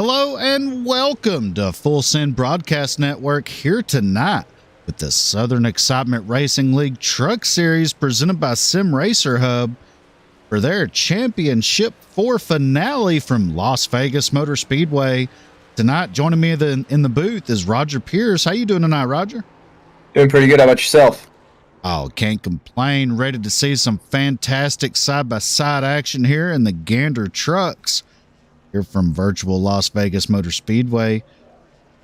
Hello and welcome to Full Send Broadcast Network, here tonight with the Southern Excitement Racing League Truck Series presented by Sim Racer Hub for their Championship 4 finale from Las Vegas Motor Speedway. Tonight, joining me in the booth is Roger Pierce. How you doing tonight, Roger? Doing pretty good. How about yourself? Oh, can't complain. Ready to see some fantastic side-by-side action here in the Gander trucks here from virtual Las Vegas Motor Speedway.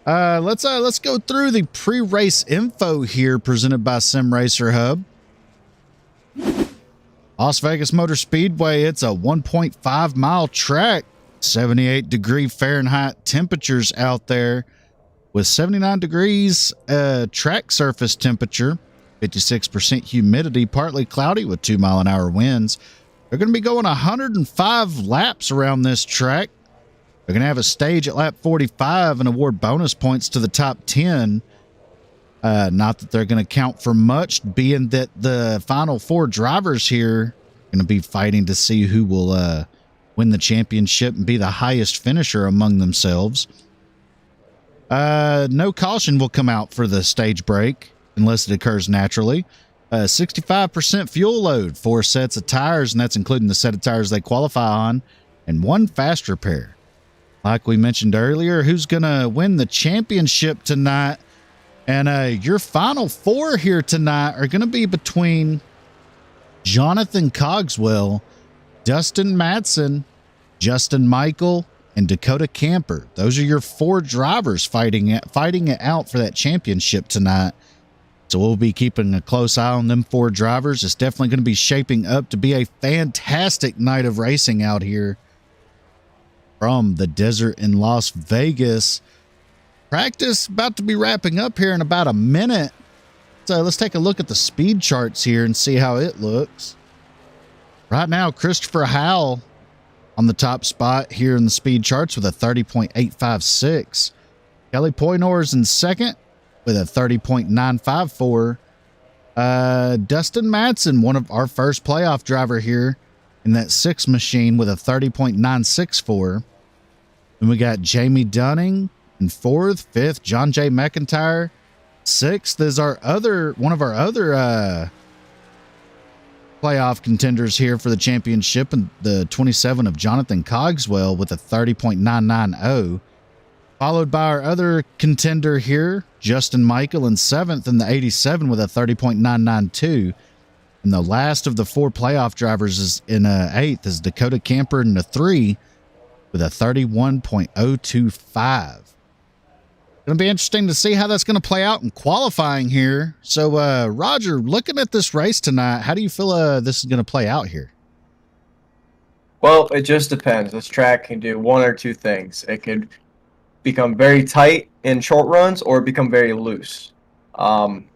Let's go through the pre-race info here presented by Sim Racer Hub. Las Vegas Motor Speedway, it's a 1.5 mile track, 78 degree Fahrenheit temperatures out there with 79 degrees track surface temperature, 56% humidity, partly cloudy with 2-mile-an-hour winds. They're going to be going 105 laps around this track. They're going to have a stage at lap 45 and award bonus points to the top 10. Not that they're going to count for much, being that the final 4 drivers here are going to be fighting to see who will win the championship and be the highest finisher among themselves. No caution will come out for the stage break unless it occurs naturally. 65% fuel load, 4 sets of tires, and that's including the set of tires they qualify on, and 1 fast repair. Like we mentioned earlier, who's going to win the championship tonight? And your final 4 here tonight are going to be between Jonathan Cogswell, Dustin Mattson, Justin Michael, and Dakota Camper. Those are your 4 drivers fighting it out for that championship tonight. So we'll be keeping a close eye on them 4 drivers. It's definitely going to be shaping up to be a fantastic night of racing out here from the desert in Las Vegas. Practice about to be wrapping up here in about a minute. So let's take a look at the speed charts here and see how it looks. Right now, Christopher Howell on the top spot here in the speed charts with a 30.856. Kelly Poynor's in second with a 30.954. Dustin Mattson, one of our first playoff driver here in that 6 machine with a 30.964. And we got Jamie Dunning in 4th, 5th, John J. McIntyre. 6th is one of our other playoff contenders here for the championship, and the 27 of Jonathan Cogswell with a 30.990. Followed by our other contender here, Justin Michael, in 7th, and the 87 with a 30.992. And the last of the 4 playoff drivers is in 8th is Dakota Camper in the 3 with a 31.025. Going to be interesting to see how that's going to play out in qualifying here. So, Roger, looking at this race tonight, how do you feel this is going to play out here? Well, it just depends. This track can do one or two things. It could become very tight in short runs or become very loose. I'm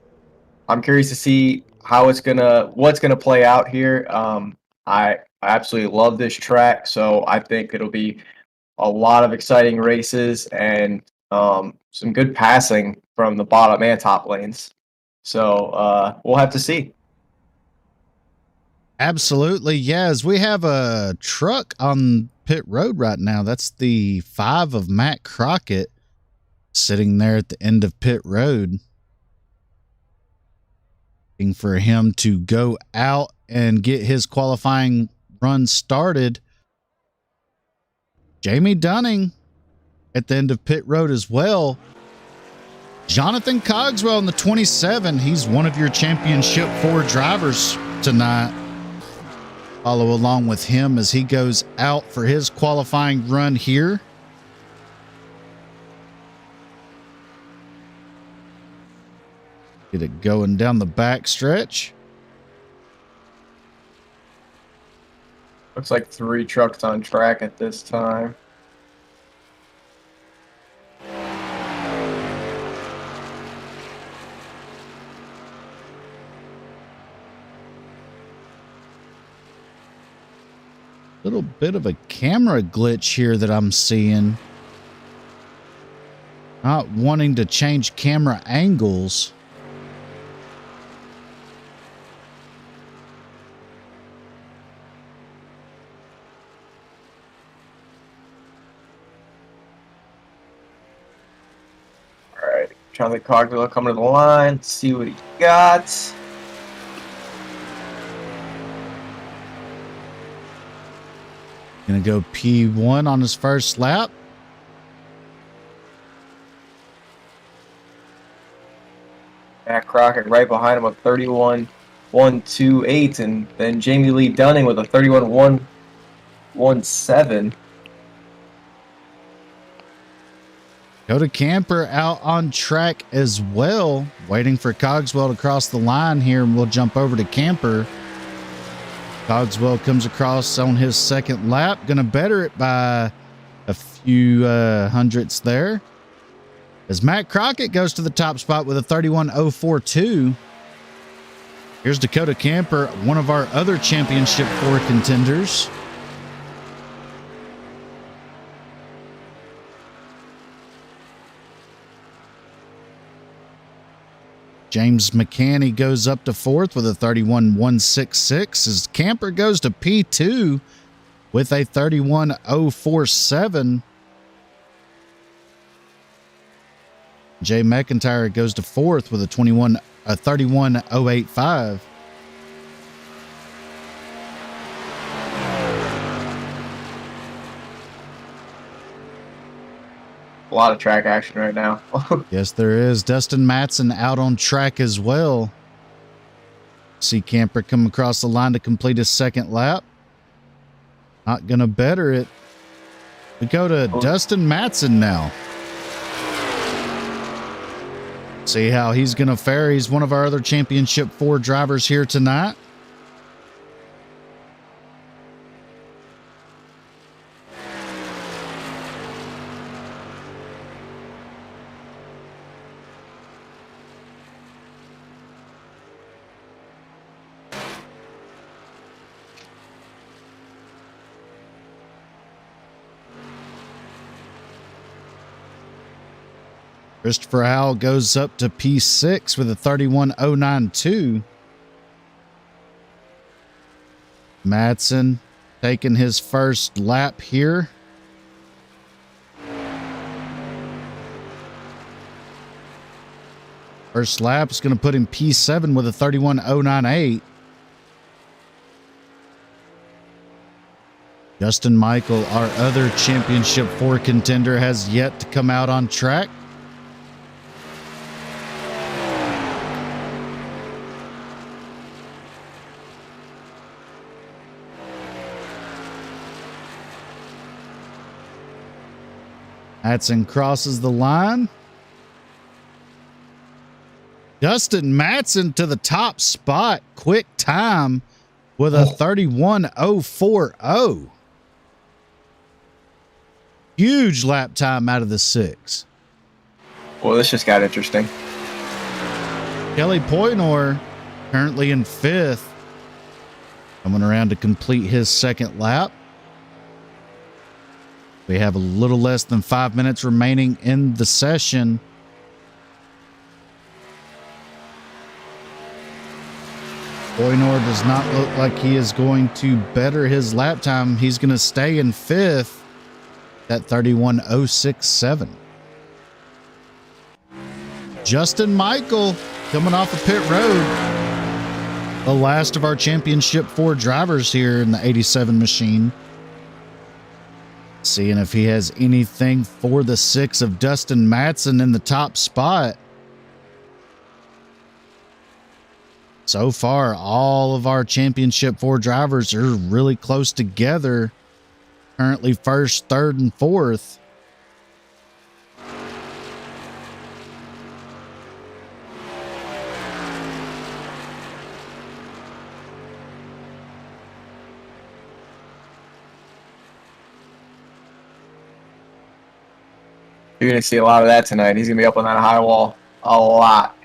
curious to see what's gonna play out here. I absolutely love this track, so I think it'll be a lot of exciting races and some good passing from the bottom and top lanes. So we'll have to see. Absolutely. Yes, we have a truck on pit road right now. That's the 5 of Matt Crockett sitting there at the end of pit road, waiting for him to go out and get his qualifying run started. Jamie Dunning at the end of pit road as well. Jonathan Cogswell in the 27. He's one of your championship 4 drivers tonight. Follow along with him as he goes out for his qualifying run here. Get it going down the back stretch. Looks like 3 trucks on track at this time. Little bit of a camera glitch here that I'm seeing. Not wanting to change camera angles. Trying to Cogswell coming to the line. Let's see what he got. Gonna go P1 on his first lap. Matt Crockett right behind him with 31.128, and then Jamie Lee Dunning with a 31.117. Dakota Camper out on track as well, waiting for Cogswell to cross the line here, and we'll jump over to Camper. Cogswell comes across on his second lap, going to better it by a few hundredths there. As Matt Crockett goes to the top spot with a 31.042. Here's Dakota Camper, one of our other Championship 4 contenders. James McCanny goes up to fourth with a 31.166 as Camper goes to P2 with a 31.047. Jay McIntyre goes to fourth with a 31.085. A lot of track action right now. Yes, there is. Dustin Mattson out on track as well. See Camper come across the line to complete his second lap. Not going to better it. We go to Dustin Mattson now. See how he's going to fare. He's one of our other Championship 4 drivers here tonight. Christopher Howell goes up to P6 with a 31.092. Mattson taking his first lap here. First lap is going to put him P7 with a 31.098. Justin Michael, our other Championship 4 contender, has yet to come out on track. Mattson crosses the line. Dustin Mattson to the top spot. Quick time with a 31.040. Huge lap time out of the 6. Well, this just got interesting. Kelly Poynor currently in 5th. Coming around to complete his second lap. We have a little less than 5 minutes remaining in the session. Poynor does not look like he is going to better his lap time. He's going to stay in 5th at 31.067. Justin Michael coming off of pit road. The last of our Championship 4 drivers here in the 87 machine. Seeing if he has anything for the 6 of Dustin Mattson in the top spot. So far, all of our Championship 4 drivers are really close together. Currently 1st, 3rd, and 4th. You're going to see a lot of that tonight. He's going to be up on that high wall a lot.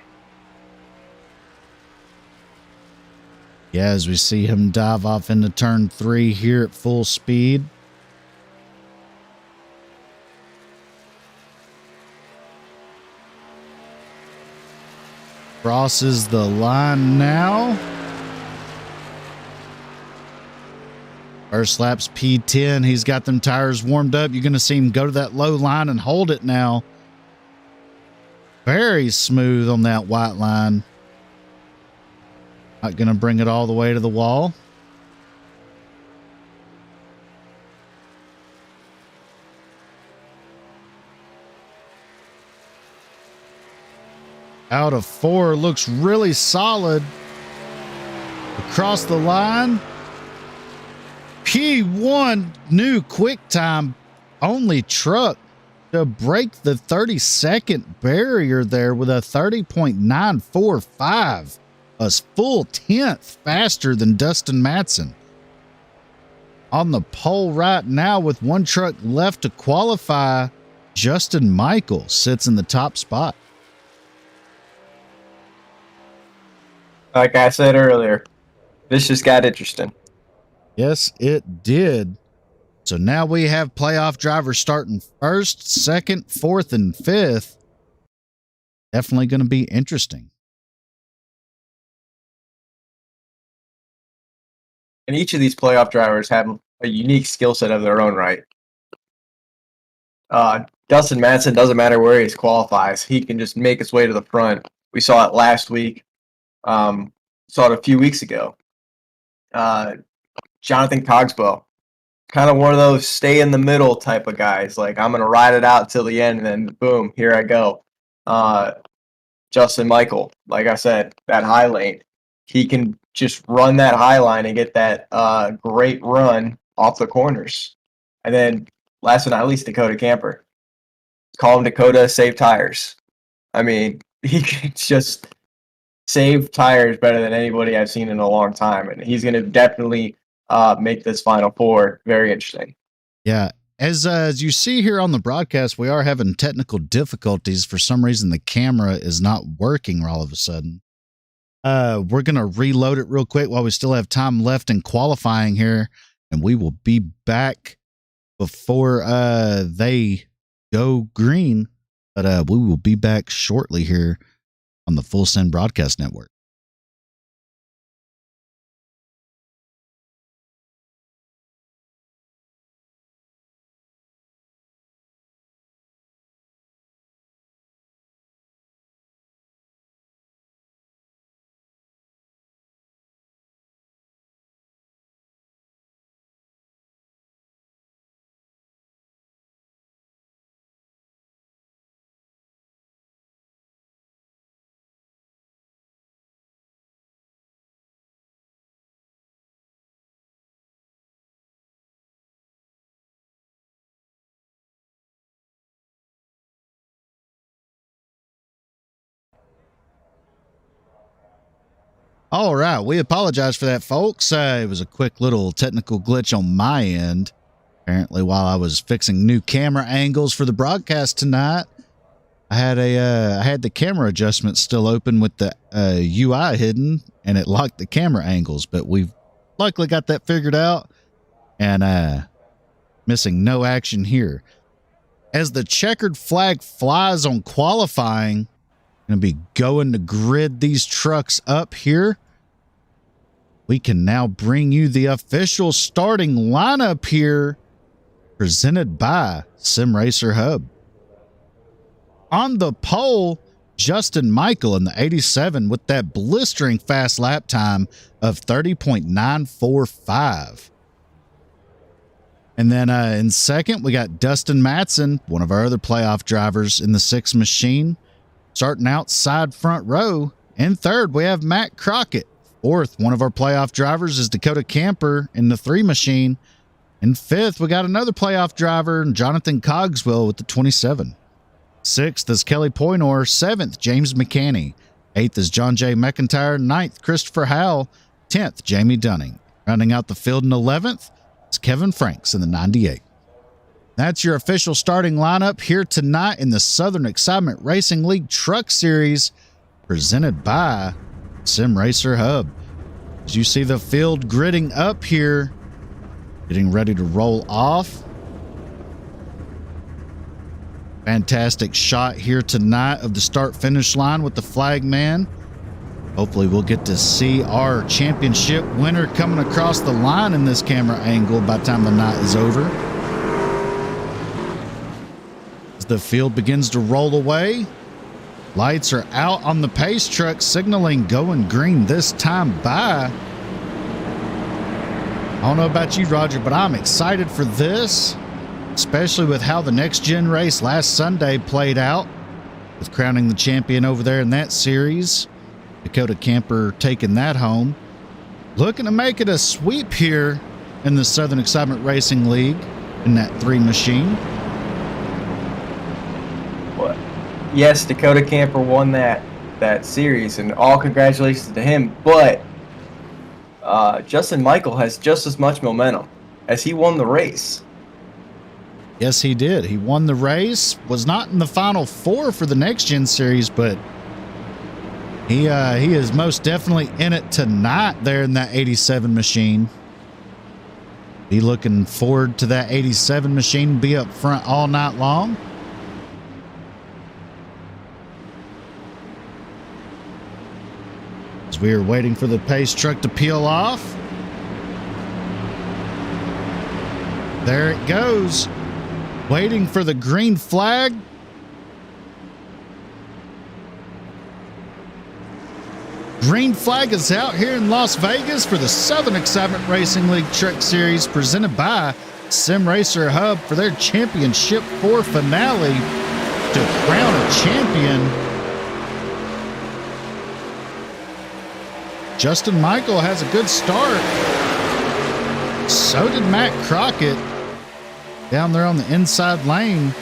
Yeah, as we see him dive off into turn 3 here at full speed. Crosses the line now. First lap's P10. He's got them tires warmed up. You're going to see him go to that low line and hold it now. very smooth on that white line. Not going to bring it all the way to the wall. Out of 4, looks really solid. Across the line. P1 new quick time only truck to break the 30-second barrier there with a 30.945. A full 10th faster than Dustin MATTSON. On the pole right now with one truck left to qualify, Justin Michael sits in the top spot. Like I said earlier, this just got interesting. Yes, it did. So now we have playoff drivers starting 1st, 2nd, 4th, and 5th. Definitely going to be interesting. And each of these playoff drivers have a unique skill set of their own right. Dustin MATTSON, doesn't matter where he qualifies, he can just make his way to the front. We saw it last week. Saw it a few weeks ago. Jonathan COGSWELL, kind of one of those stay in the middle type of guys. Like, I'm going to ride it out till the end, and then boom, here I go. Justin Michael, like I said, that high lane, he can just run that high line and get that great run off the corners. And then last but not least, Dakota Camper. Call him Dakota Save Tires. I mean, he can just save tires better than anybody I've seen in a long time. And he's going to definitely make this Final Four very interesting. Yeah. As you see here on the broadcast, we are having technical difficulties. For some reason, the camera is not working all of a sudden. We're going to reload it real quick while we still have time left in qualifying here. And we will be back before they go green. But we will be back shortly here on the Full Send Broadcast Network. All right. We apologize for that, folks. It was a quick little technical glitch on my end. Apparently, while I was fixing new camera angles for the broadcast tonight, I had the camera adjustment still open with the UI hidden, and it locked the camera angles. But we've luckily got that figured out, and missing no action here. As the checkered flag flies on qualifying, going to be going to grid these trucks up here. We can now bring you the official starting lineup here, presented by Sim Racer Hub. On the pole, Justin Michael in the 87 with that blistering fast lap time of 30.945. And then in second, we got Dustin MATTSON, one of our other playoff drivers in the 6 machine, starting outside front row. In third, we have Matt Crockett. Fourth, one of our playoff drivers is Dakota Camper in the 3 machine. In fifth, we got another playoff driver, Jonathan COGSWELL with the 27. Sixth is Kelly Poynor. Seventh, James McCanney. Eighth is John J. McIntyre. Ninth, Christopher Howell. 10th, Jamie Dunning. Rounding out the field in 11th is Kevin Franks in the 98. That's your official starting lineup here tonight in the Southern Excitement Racing League Truck Series, presented by Sim Racer Hub. As you see the field gridding up here, getting ready to roll off. Fantastic shot here tonight of the start-finish line with the flag man. Hopefully we'll get to see our championship winner coming across the line in this camera angle by the time the night is over. As the field begins to roll away, Lights are out on the pace truck, signaling going green this time by. I don't know about you, Roger, but I'm excited for this, especially with how the next gen race last Sunday played out, with crowning the champion over there in that series. Dakota Camper taking that home. Looking to make it a sweep here in the Southern Excitement Racing League in that 3 machine. What? Yes, Dakota Camper won that series, and all congratulations to him, but Justin Michael has just as much momentum as he won the race. Yes, he did. He won the race, was not in the final 4 for the Next Gen Series, but he is most definitely in it tonight there in that 87 machine. Be looking forward to that 87 machine, be up front all night long. As we are waiting for the pace truck to peel off. There it goes. Waiting for the green flag. Green flag is out here in Las Vegas for the Southern Excitement Racing League Truck Series presented by Sim Racer Hub for their Championship 4 finale to crown a champion. Justin Michael has a good start. So did Matt Crockett down there on the inside lane.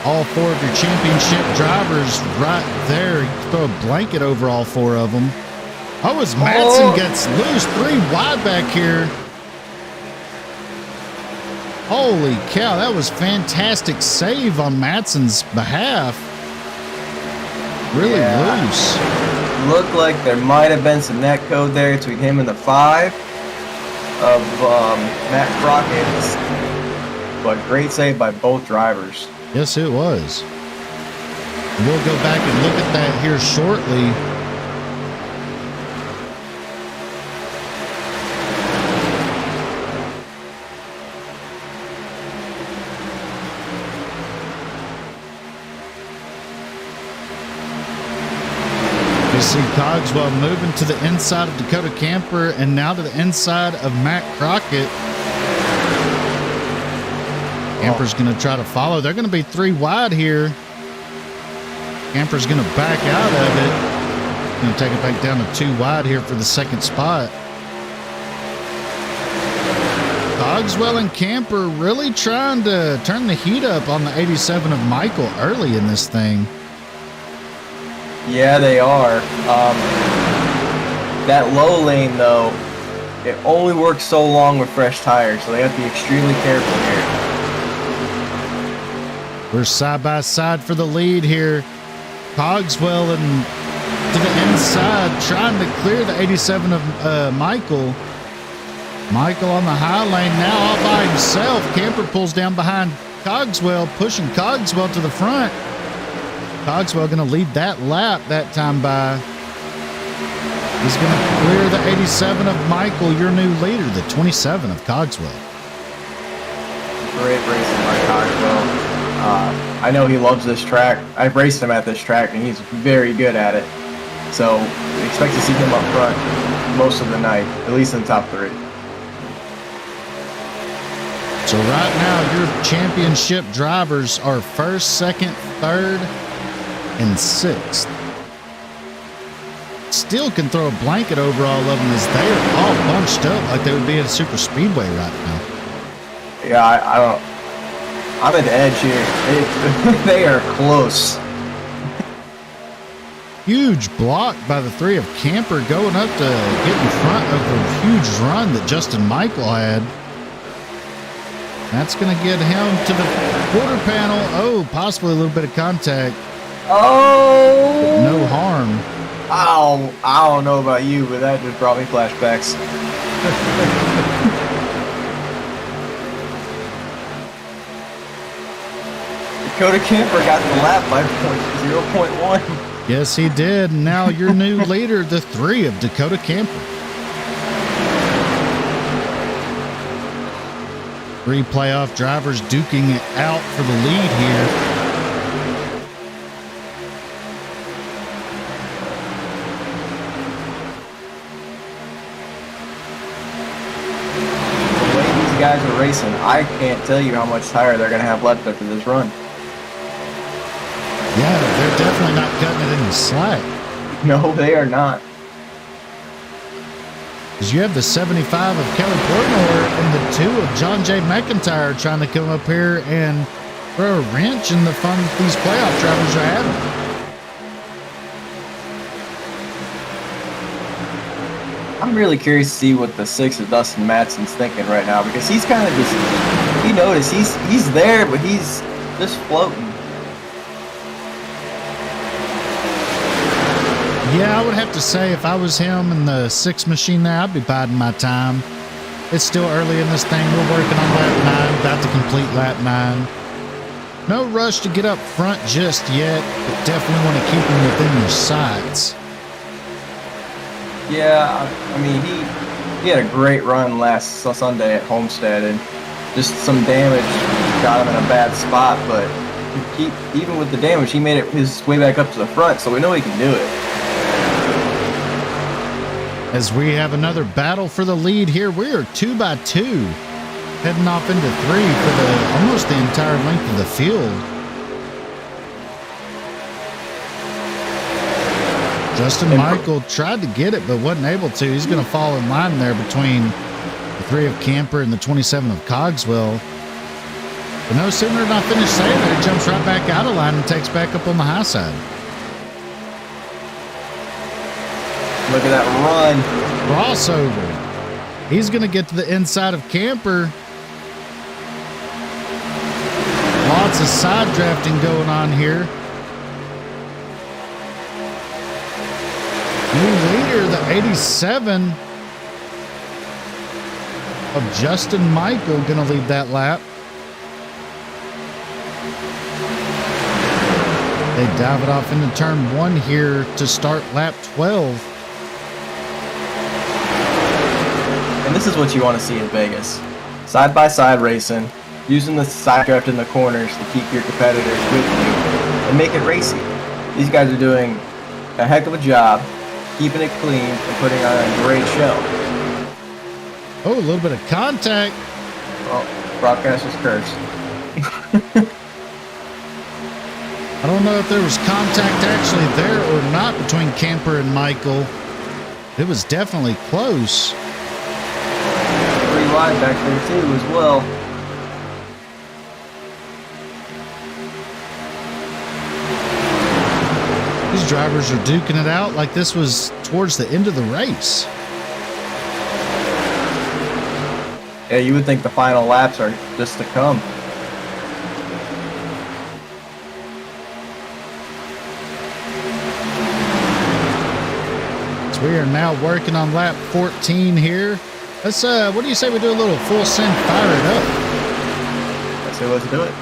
All 4 of your championship drivers right there. You throw a blanket over all 4 of them. Oh, as MATTSON gets loose, 3 wide back here. Holy cow, that was fantastic save on MATTSON's behalf. Really loose. Looked like there might have been some net code there between him and the 5 of Matt Crockett, but great save by both drivers. Yes, it was. We'll go back and look at that here shortly. You see Cogswell moving to the inside of Dakota Camper and now to the inside of Matt Crockett. Camper's going to try to follow. They're going to be 3 wide here. Camper's going to back out of it. Going to take it back down to 2 wide here for the second spot. Cogswell and Camper really trying to turn the heat up on the 87 of Michael early in this thing. Yeah, they are. That low lane, though, it only works so long with fresh tires, so they have to be extremely careful here. We're side by side for the lead here. Cogswell and to the inside, trying to clear the 87 of Michael. Michael on the high lane now all by himself. Camper pulls down behind Cogswell, pushing Cogswell to the front. Cogswell going to lead that lap that time by. He's going to clear the 87 of Michael, your new leader, the 27 of Cogswell. Great racing by Cogswell. I know he loves this track. I've raced him at this track, and he's very good at it. So expect to see him up front most of the night, at least in the top 3. So right now, your championship drivers are 1st, 2nd, 3rd, and 6th. Still can throw a blanket over all of them as they are all bunched up like they would be at a super speedway right now. Yeah, I don't. I'm at the edge here. They are close. Huge block by the 3 of Camper going up to get in front of the huge run that Justin Michael had. That's going to get him to the quarter panel. Oh, possibly a little bit of contact. Oh! No harm. Ow! I don't know about you, but that just brought me flashbacks. Dakota Camper got the lap by 0.1. Yes, he did. And now your new leader, the 3 of Dakota Camper. 3 playoff drivers duking it out for the lead here. racing, I can't tell you how much tire they're going to have left after this run. Yeah, they're definitely not cutting it any slack. No, they are not. Because you have the 75 of Kelly Portnoy and the 2 of John J. McIntyre trying to come up here and throw a wrench in the fun that these playoff drivers are having. I'm really curious to see what the 6 of Dustin Mattson's thinking right now, because he's kind of just, you notice he's there, but he's just floating. Yeah, I would have to say if I was him and the 6 machine there, I'd be biding my time. It's still early in this thing. We're working on lap 9, about to complete lap 9. No rush to get up front just yet, but definitely want to keep them within your sights. Yeah, I mean, he had a great run last Sunday at Homestead, and just some damage got him in a bad spot, but even with the damage, he made it his way back up to the front, so we know he can do it. As we have another battle for the lead here, we are 2 by 2, heading off into 3 for almost the entire length of the field. Justin Michael tried to get it, but wasn't able to. He's going to fall in line there between the 3 of Camper and the 27 of Cogswell. But no sooner than I finish saying that, he jumps right back out of line and takes back up on the high side. Look at that run. Crossover. He's going to get to the inside of Camper. Lots of side drafting going on here. New leader, the 87 of Justin Michael, going to lead that lap. They dive it off into turn 1 here to start lap 12. And this is what you want to see in Vegas. Side-by-side racing, using the side draft in the corners to keep your competitors with you and make it racy. These guys are doing a heck of a job keeping it clean and putting on a great show. Oh, a little bit of contact. Well, broadcaster's curse. I don't know if there was contact actually there or not between Camper and Michael. It was definitely close. 3 wide back there too as well. These drivers are duking it out like this was towards the end of the race. Yeah, you would think the final laps are just to come. So we are now working on lap 14 here. Let's what do you say we do a little full send, fire it up? Let's say let's do it.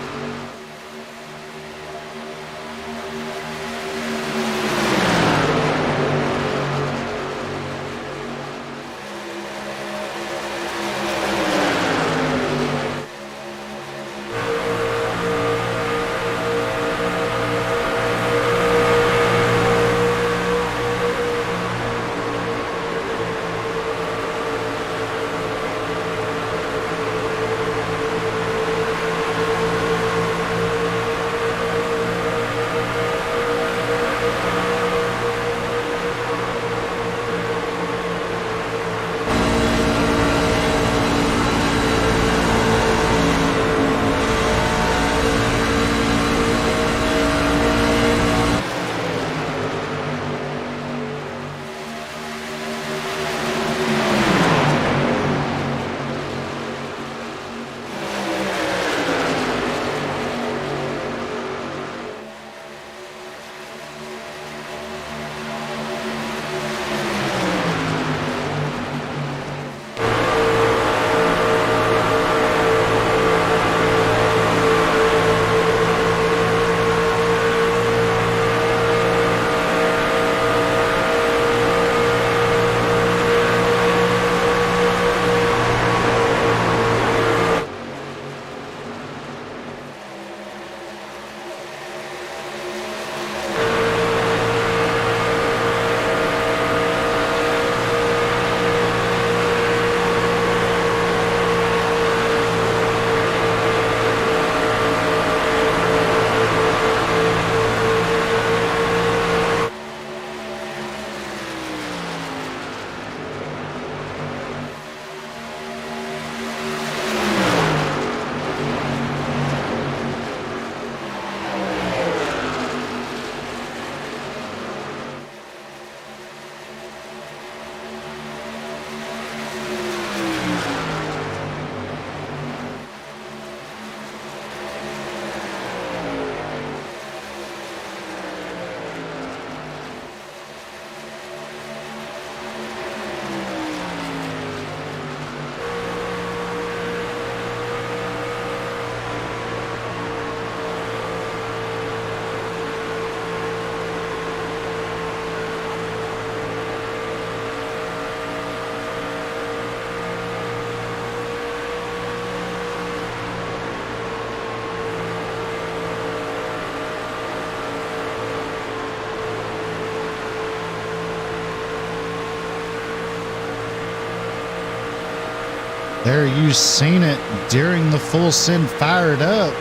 There you seen it during the full send fired up.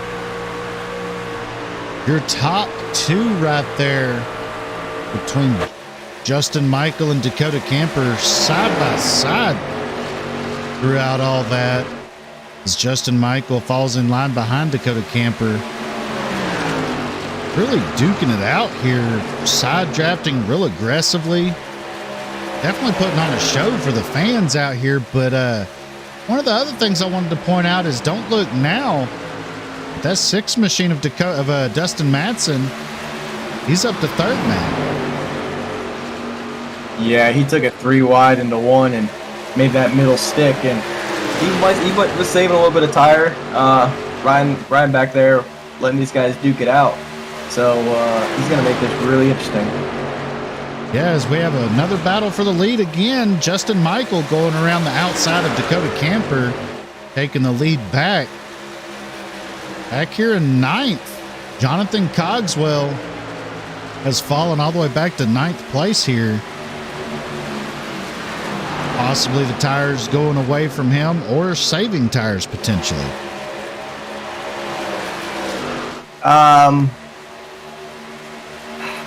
Your top two right there between Justin Michael and Dakota Camper side by side throughout all that. As Justin Michael falls in line behind Dakota Camper. Really duking it out here, side drafting real aggressively. Definitely putting on a show for the fans out here, but one of the other things I wanted to point out is don't look now. That sixth machine of Dustin MATTSON, he's up to third now. Yeah, he took it 3 wide into 1 and made that middle stick, and he was saving a little bit of tire. Ryan back there letting these guys duke it out. So he's going to make this really interesting. Yeah, as we have another battle for the lead again. Justin Michael going around the outside of Dakota Camper, taking the lead back. Back here in 9th, Jonathan Cogswell has fallen all the way back to 9th place here. Possibly the tires going away from him or saving tires potentially.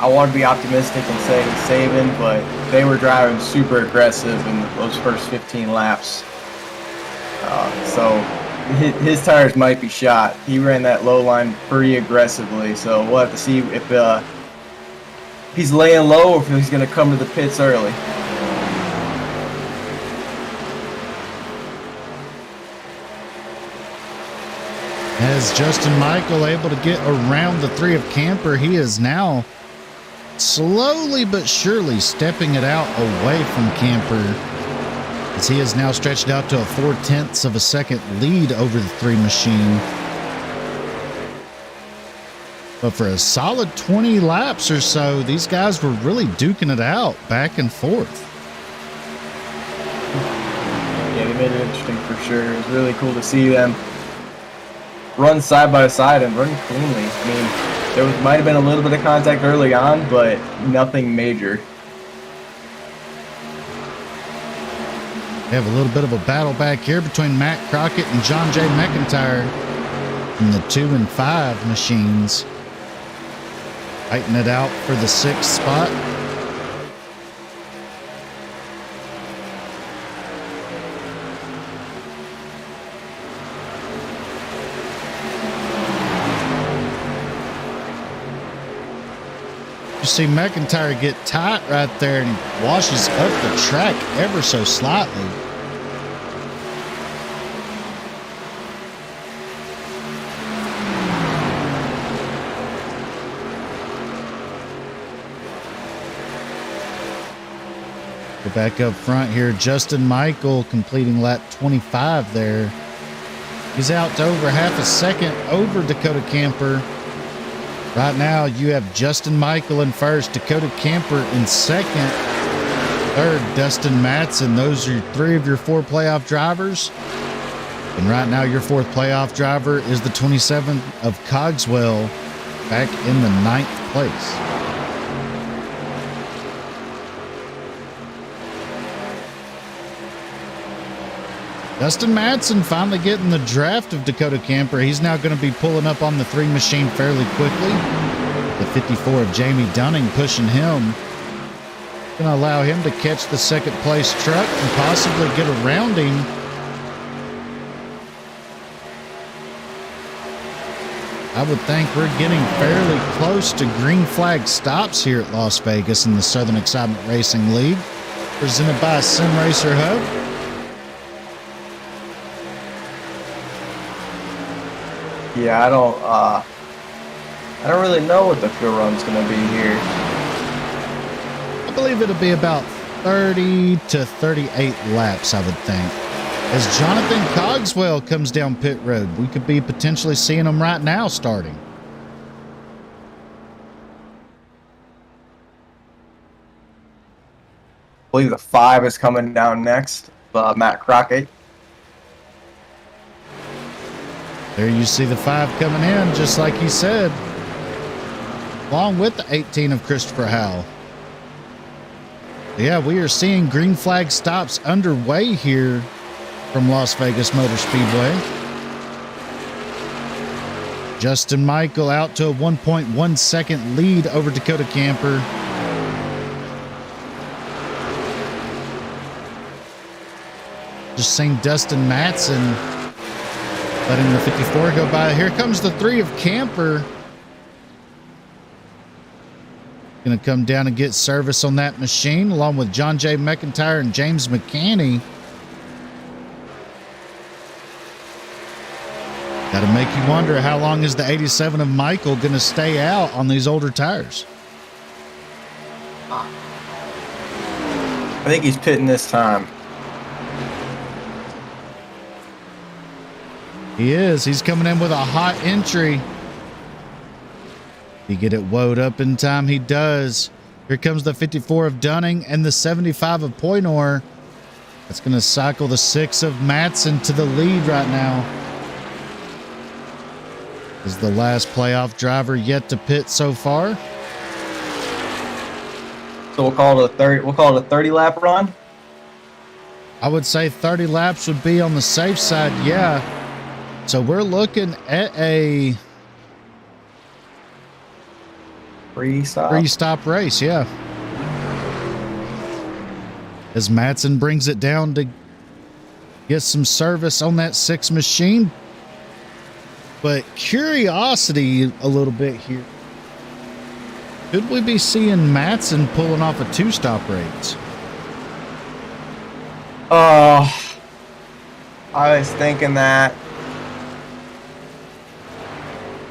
I want to be optimistic and say he's saving, but they were driving super aggressive in those first 15 laps. So his tires might be shot. He ran that low line pretty aggressively, so we'll have to see if he's laying low or if he's going to come to the pits early. As Justin Michael able to get around the 3 of Camper, he is now slowly but surely stepping it out away from Camper, as he is now stretched out to a 0.4 of a second lead over the 3 machine. But for a solid 20 laps or so, these guys were really duking it out back and forth. Yeah, they made it interesting for sure. It was really cool to see them run side by side and run cleanly. I mean, there might have been a little bit of contact early on, but nothing major. We have a little bit of a battle back here between Matt Crockett and John J. McIntyre in the 2 and 5 machines. Fighting it out for the 6th spot. You see McIntyre get tight right there, and he washes up the track ever so slightly. Go back up front here. Justin Michael completing lap 25 there. He's out to over half a second over Dakota Camper. Right now, you have Justin Michael in first, Dakota Camper in second, third, Dustin MATTSON. Those are 3 of your 4 playoff drivers. And right now, your 4th playoff driver is the 27th of Cogswell, back in the 9th place. Dustin MATTSON finally getting the draft of Dakota Camper. He's now going to be pulling up on the 3 machine fairly quickly. The 54 of Jamie Dunning pushing him. Going to allow him to catch the 2nd place truck and possibly get around him. I would think we're getting fairly close to green flag stops here at Las Vegas in the Southern Excitement Racing League, presented by Sim Racer Hub. Yeah, I don't really know what the field run's going to be here. I believe it'll be about 30 to 38 laps, I would think. As Jonathan Cogswell comes down pit road, we could be potentially seeing him right now starting. I believe the 5 is coming down next, Matt Crockett. There you see the 5 coming in, just like he said, along with the 18 of Christopher Howell. Yeah, we are seeing green flag stops underway here from Las Vegas Motor Speedway. Justin Michael out to a 1.1 second lead over Dakota Camper. Just seen Dustin Mattson letting the 54 go by. Here comes the 3 of Camper. Going to come down and get service on that machine along with John J. McIntyre and James McCanney. Got to make you wonder, how long is the 87 of Michael going to stay out on these older tires? I think he's pitting this time. He is. He's coming in with a hot entry. He get it woed up in time? He does. Here comes the 54 of Dunning and the 75 of Poynor. That's going to cycle the 6 of Mattson to the lead right now. Is the last playoff driver yet to pit so far. So we'll call it a 30. We'll call it a 30 lap run. I would say 30 laps would be on the safe side. Yeah. So we're looking at a three-stop race. Yeah. As Mattson brings it down to get some service on that 6 machine. But curiosity a little bit here. Could we be seeing Mattson pulling off a 2-stop race? I was thinking that.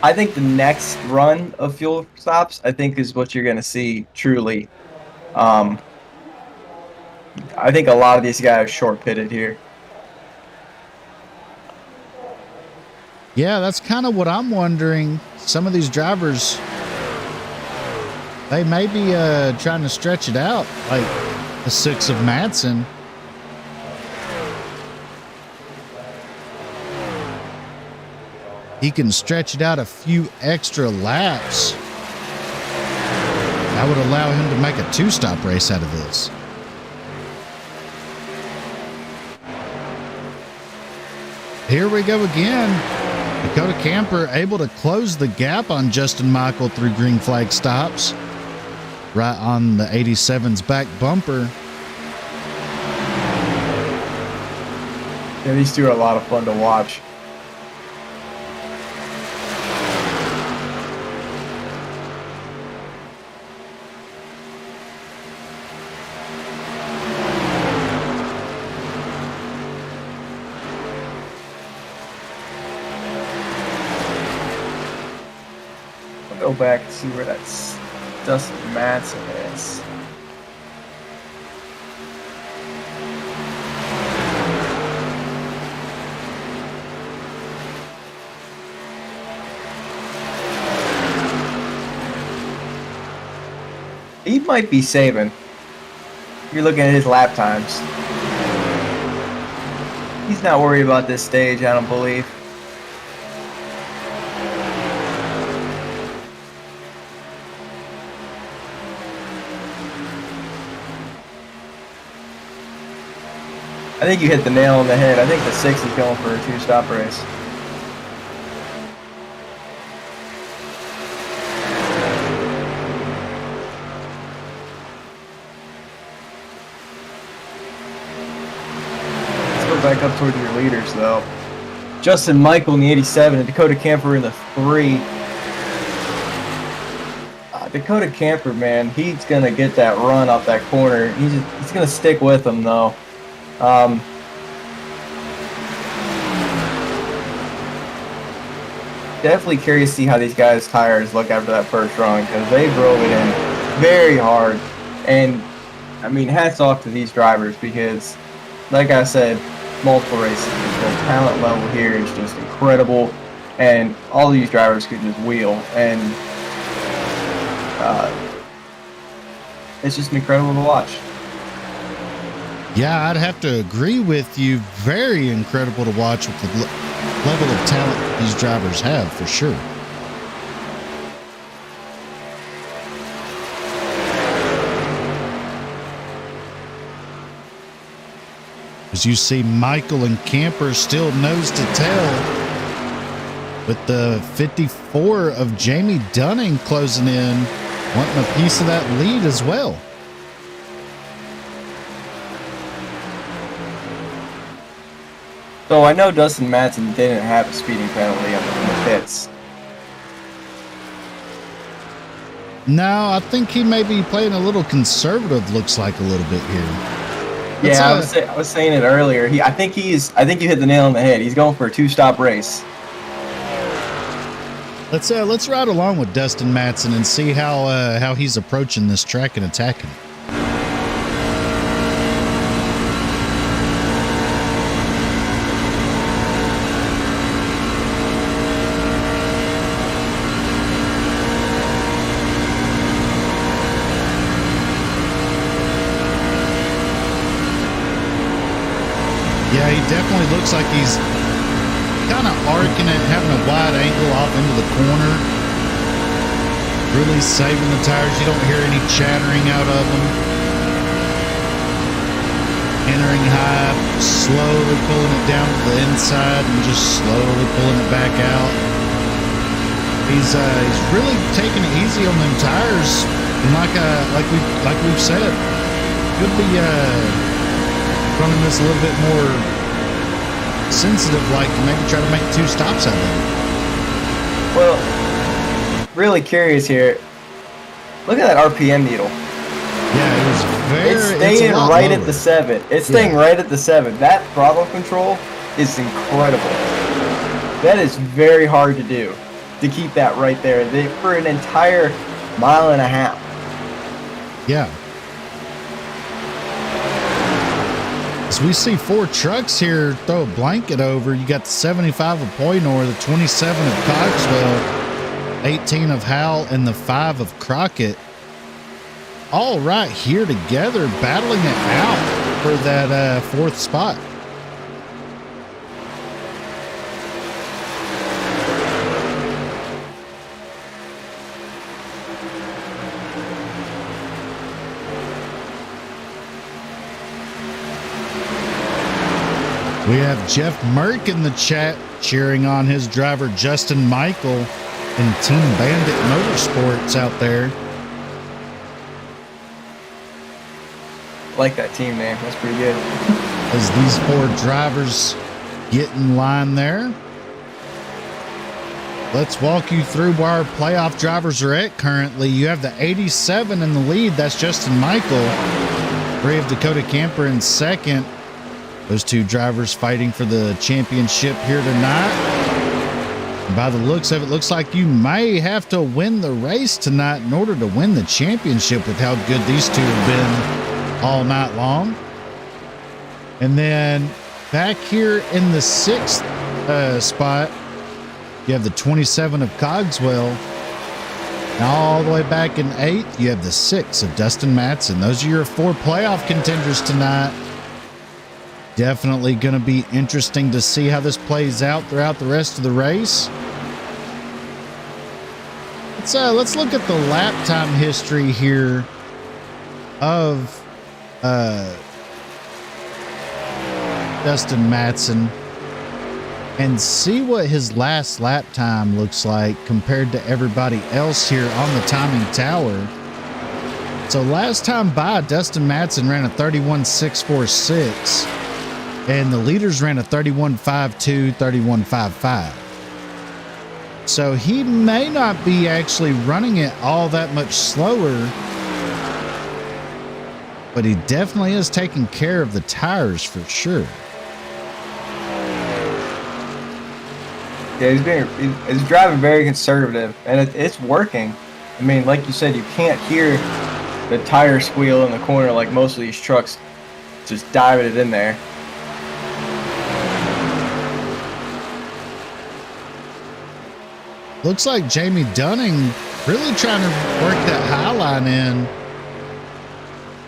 I think the next run of fuel stops, I think, is what you're going to see truly. I think a lot of these guys short pitted here. Yeah, that's kind of what I'm wondering. Some of these drivers, they may be trying to stretch it out, like the 6 of Mattson. He can stretch it out a few extra laps. That would allow him to make a 2-stop race out of this. Here we go again. Dakota Camper able to close the gap on Justin Michael through green flag stops. Right on the 87's back bumper. Yeah, these two are a lot of fun to watch. Go back and see where that's Dustin Mattson is. He might be saving. You're looking at his lap times. He's not worried about this stage, I don't believe. I think you hit the nail on the head. I think the 6 is going for a 2-stop race. Let's go back up towards your leaders, though. Justin Michael in the 87 and Dakota Camper in the 3. Dakota Camper, man, he's going to get that run off that corner. He's going to stick with him, though. Definitely curious to see how these guys' tires look after that first run, because they drove it in very hard. And I mean, hats off to these drivers, because like I said, multiple races, the talent level here is just incredible, and all these drivers could just wheel, and it's just incredible to watch. Yeah, I'd have to agree with you. Very incredible to watch with the level of talent these drivers have, for sure. As you see Michael and Camper still nose to tail, with the 54 of Jamie Dunning closing in, wanting a piece of that lead as well. So I know Dustin Mattson didn't have a speeding penalty in the pits. No, I think he may be playing a little conservative, looks like a little bit here. Yeah, I was saying it earlier. I think you hit the nail on the head. He's going for a 2-stop race. Let's ride along with Dustin Mattson and see how he's approaching this track and attacking. Yeah, he definitely looks like he's kind of arcing it, having a wide angle off into the corner. Really saving the tires. You don't hear any chattering out of them. Entering high, slowly pulling it down to the inside and just slowly pulling it back out. He's really taking it easy on them tires, and like we've said, could be running this a little bit more sensitive, like maybe try to make 2 stops out of it. Well, really curious here. Look at that RPM needle. Yeah, it's staying right at the 7. It's staying right at the 7. That throttle control is incredible. That is very hard to do, to keep that right there for an entire mile and a half. Yeah. As we see 4 trucks here throw a blanket over. You got the 75 of Poynor, the 27 of Cogswell, 18 of Howell, and the 5 of Crockett. All right here together, battling it out for that 4th spot. We have Jeff Merck in the chat cheering on his driver Justin Michael and Team Bandit Motorsports out there. I like that team name. That's pretty good. As these 4 drivers get in line there. Let's walk you through where our playoff drivers are at currently. You have the 87 in the lead. That's Justin Michael. 3 of Dakota Camper in second. Those 2 drivers fighting for the championship here tonight. And by the looks of it, looks like you may have to win the race tonight in order to win the championship with how good these 2 have been all night long. And then back here in the 6th spot, you have the 27 of Cogswell. And all the way back in 8th, you have the 6 of Dustin Mattson. Those are your 4 playoff contenders tonight. Definitely going to be interesting to see how this plays out throughout the rest of the race. Let's look at the lap time history here of Dustin Mattson and see what his last lap time looks like compared to everybody else here on the timing tower. So last time by, Dustin Mattson ran a 31.646. And the leaders ran a 31.52, 31.55. So he may not be actually running it all that much slower, but he definitely is taking care of the tires for sure. Yeah, he's driving very conservative, and it's working. I mean, like you said, you can't hear the tire squeal in the corner like most of these trucks just diving it in there. Looks like Jamie Dunning really trying to work that high line in.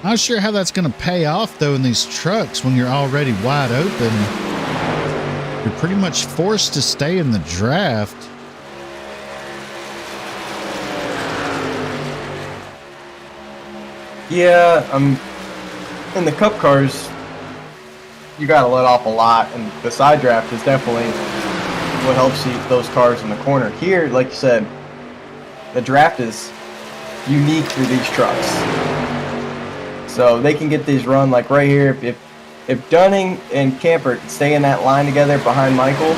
Not sure how that's going to pay off, though, in these trucks when you're already wide open. You're pretty much forced to stay in the draft. Yeah, in the Cup cars, you got to let off a lot, and the side draft is definitely what helps you those cars in the corner. Here, like you said, the draft is unique for these trucks, so they can get these run like right here. If Dunning and Camper stay in that line together behind Michael,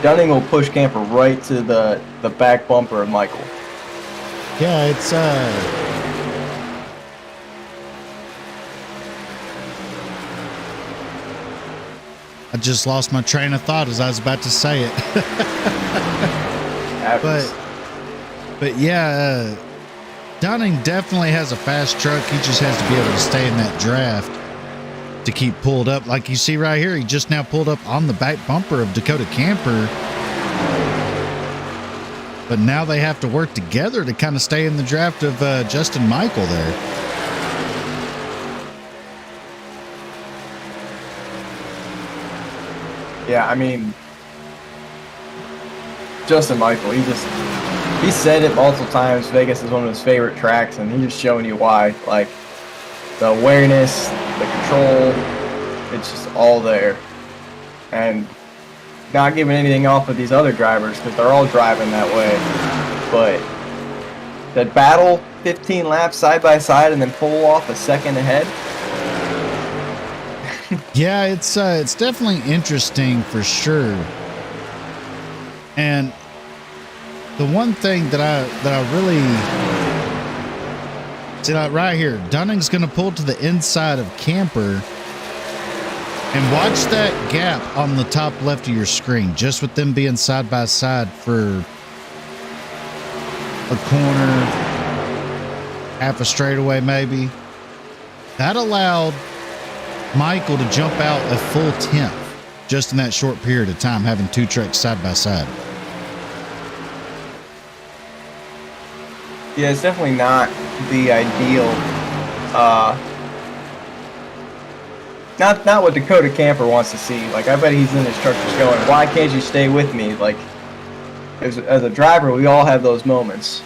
Dunning will push Camper right to the back bumper of Michael. Yeah, it's I just lost my train of thought as I was about to say it. but yeah, Dunning definitely has a fast truck. He just has to be able to stay in that draft to keep pulled up. Like you see right here, he just now pulled up on the back bumper of Dakota Camper. But now they have to work together to kind of stay in the draft of Justin Michael there. Yeah, I mean, Justin Michael, he said it multiple times. Vegas is one of his favorite tracks, and he's just showing you why. Like, the awareness, the control, it's just all there. And not giving anything off of these other drivers because they're all driving that way. But the battle 15 laps side by side and then pull off a second ahead. Yeah, it's definitely interesting for sure. And the one thing that I really see, like right here, Dunning's going to pull to the inside of Camper, and watch that gap on the top left of your screen, just with them being side by side for a corner, half a straightaway maybe. That allowed Michael to jump out a full 10th just in that short period of time, having two trucks side by side. Yeah, it's definitely not the ideal. Not what Dakota Camper wants to see. Like, I bet he's in his truck just going, "Why can't you stay with me?" Like, as a driver, we all have those moments.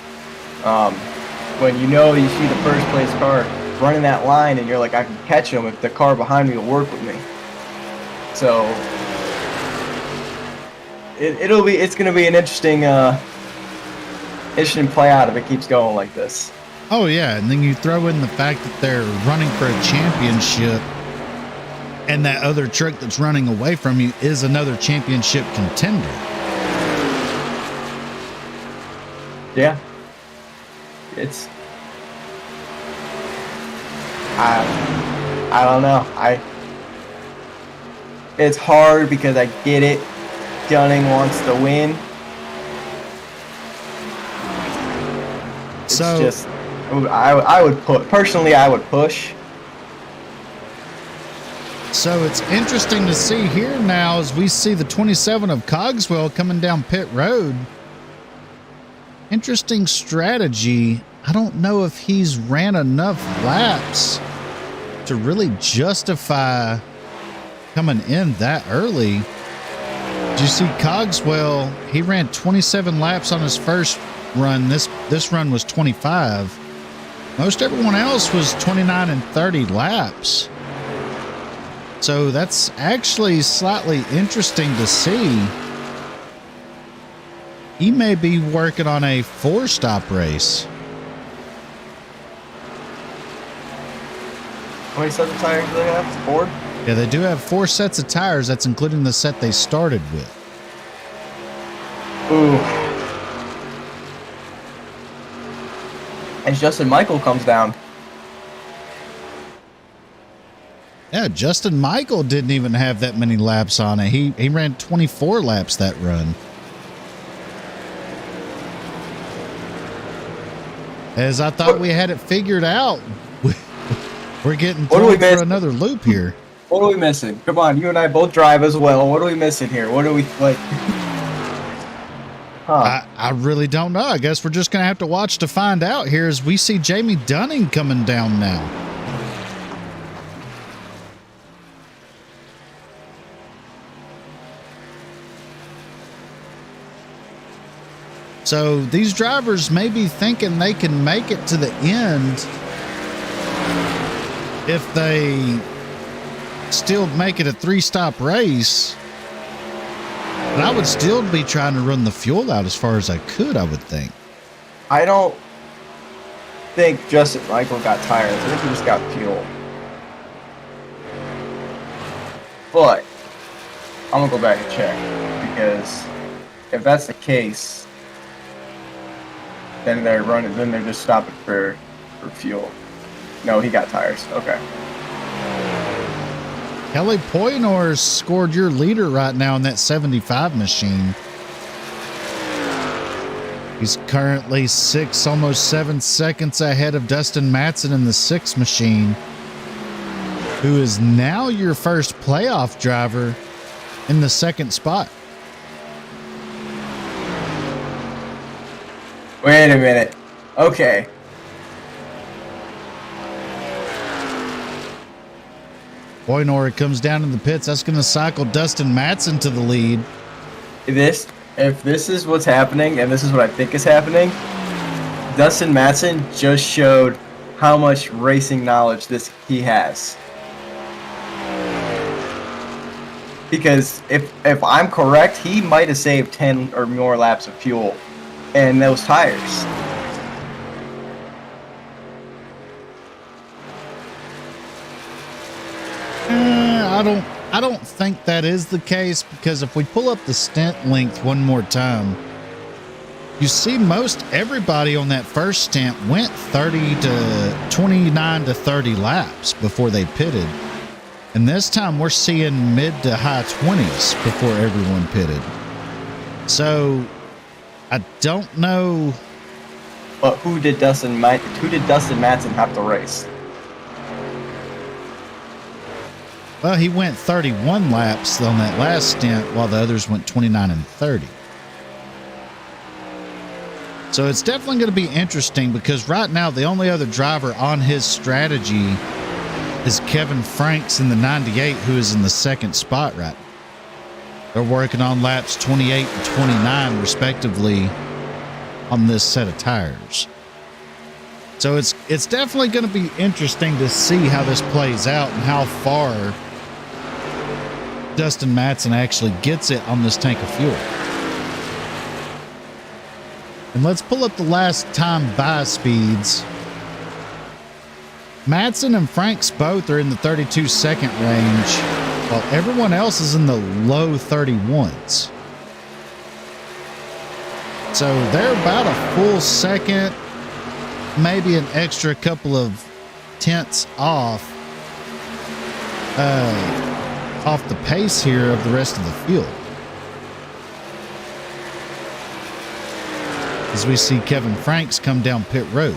When you see the first place car running that line, and you're like, "I can catch him if the car behind me will work with me." So it's gonna be an interesting play out if it keeps going like this. Oh yeah, and then you throw in the fact that they're running for a championship, and that other truck that's running away from you is another championship contender. Yeah, it's I don't know. It's hard because I get it. Dunning wants to win. It's just, I would put, personally, I would push. So it's interesting to see here now as we see the 27 of Cogswell coming down pit road. Interesting strategy. I don't know if he's ran enough laps to really justify coming in that early. Did you see Cogswell? He ran 27 laps on his first run. This run was 25. Most everyone else was 29 and 30 laps. So that's actually slightly interesting to see. He may be working on a 4-stop race. How many sets of tires do they have? 4? Yeah, they do have 4 sets of tires. That's including the set they started with. Ooh. And Justin Michael comes down. Yeah, Justin Michael didn't even have that many laps on it. He ran 24 laps that run. As I thought we had it figured out. We're getting thrown for another loop here. What are we missing? Come on, you and I both drive as well. What are we missing here? What are we, like... Huh. I really don't know. I guess we're just going to have to watch to find out here as we see Jamie Dunning coming down now. So these drivers may be thinking they can make it to the end if they still make it a 3-stop race. But I would still be trying to run the fuel out as far as I could, I would think. I don't think Justin Michael got tires. I think he just got fuel. But I'm gonna go back and check, because if that's the case, then they're running. Then they're just stopping for fuel. No, he got tires. Okay. Kelly Poynor scored your leader right now in that 75 machine. He's currently 6, almost 7 seconds ahead of Dustin Mattson in the 6 machine, who is now your first playoff driver in the 2nd spot. Wait a minute. Okay. Poynor comes down in the pits. That's going to cycle Dustin Mattson to the lead. If this is what's happening, and this is what I think is happening, Dustin Mattson just showed how much racing knowledge he has. Because if I'm correct, he might have saved 10 or more laps of fuel in those tires. I don't think that is the case, because if we pull up the stint length one more time, you see most everybody on that first stint went 29 to 30 laps before they pitted. And this time we're seeing mid to high 20s before everyone pitted. So I don't know. But who did Dustin Mattson have to race? Well, he went 31 laps on that last stint, while the others went 29 and 30. So it's definitely going to be interesting, because right now the only other driver on his strategy is Kevin Franks in the 98, who is in the 2nd spot right now. They're working on laps 28 and 29 respectively on this set of tires. So it's definitely going to be interesting to see how this plays out and how far Dustin Mattson actually gets it on this tank of fuel. And let's pull up the last time by speeds. Mattson and Franks both are in the 32-second range, while everyone else is in the low 31s. So they're about a full second, maybe an extra couple of tenths off the pace here of the rest of the field. As we see Kevin Franks come down pit road.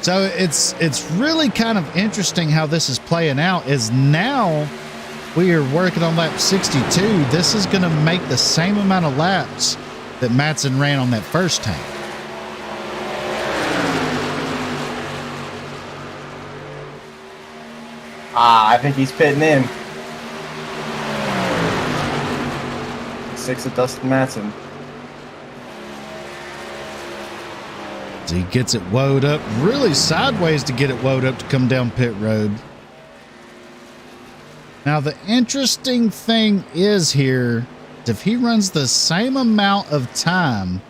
So it's really kind of interesting how this is playing out. Is now we are working on lap 62. This is going to make the same amount of laps that Mattson ran on that first tank. I think he's pitting in. 6 of Dustin Mattson. He gets it woed up, really sideways to get it woed up to come down pit road. Now, the interesting thing is here, if he runs the same amount of time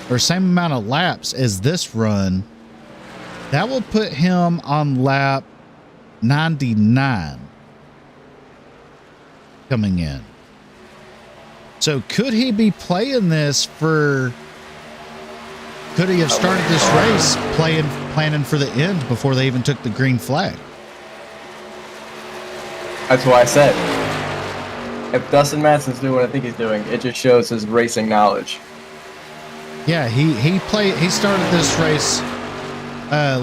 or same amount of laps as this run, that will put him on lap 99 coming in. So could he be playing this for... Could he have started this race planning for the end before they even took the green flag? That's what I said. If Dustin Mattson's doing what I think he's doing, it just shows his racing knowledge. Yeah, he started this race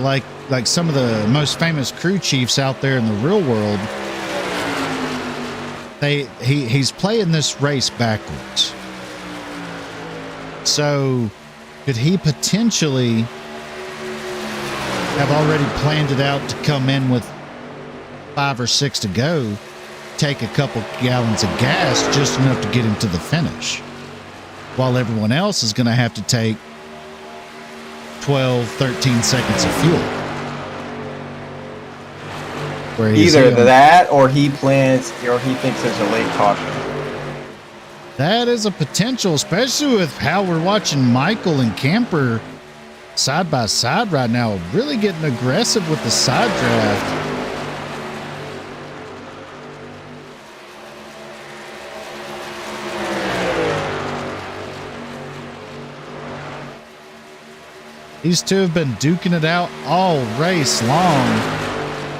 like some of the most famous crew chiefs out there in the real world. He's playing this race backwards. So could he potentially have already planned it out to come in with 5 or 6 to go, take a couple gallons of gas, just enough to get him to the finish, while everyone else is going to have to take 12, 13 seconds of fuel? Where Either that, or he thinks there's a late caution. That is a potential, especially with how we're watching Michael and Camper side by side right now, really getting aggressive with the side draft. These two have been duking it out all race long.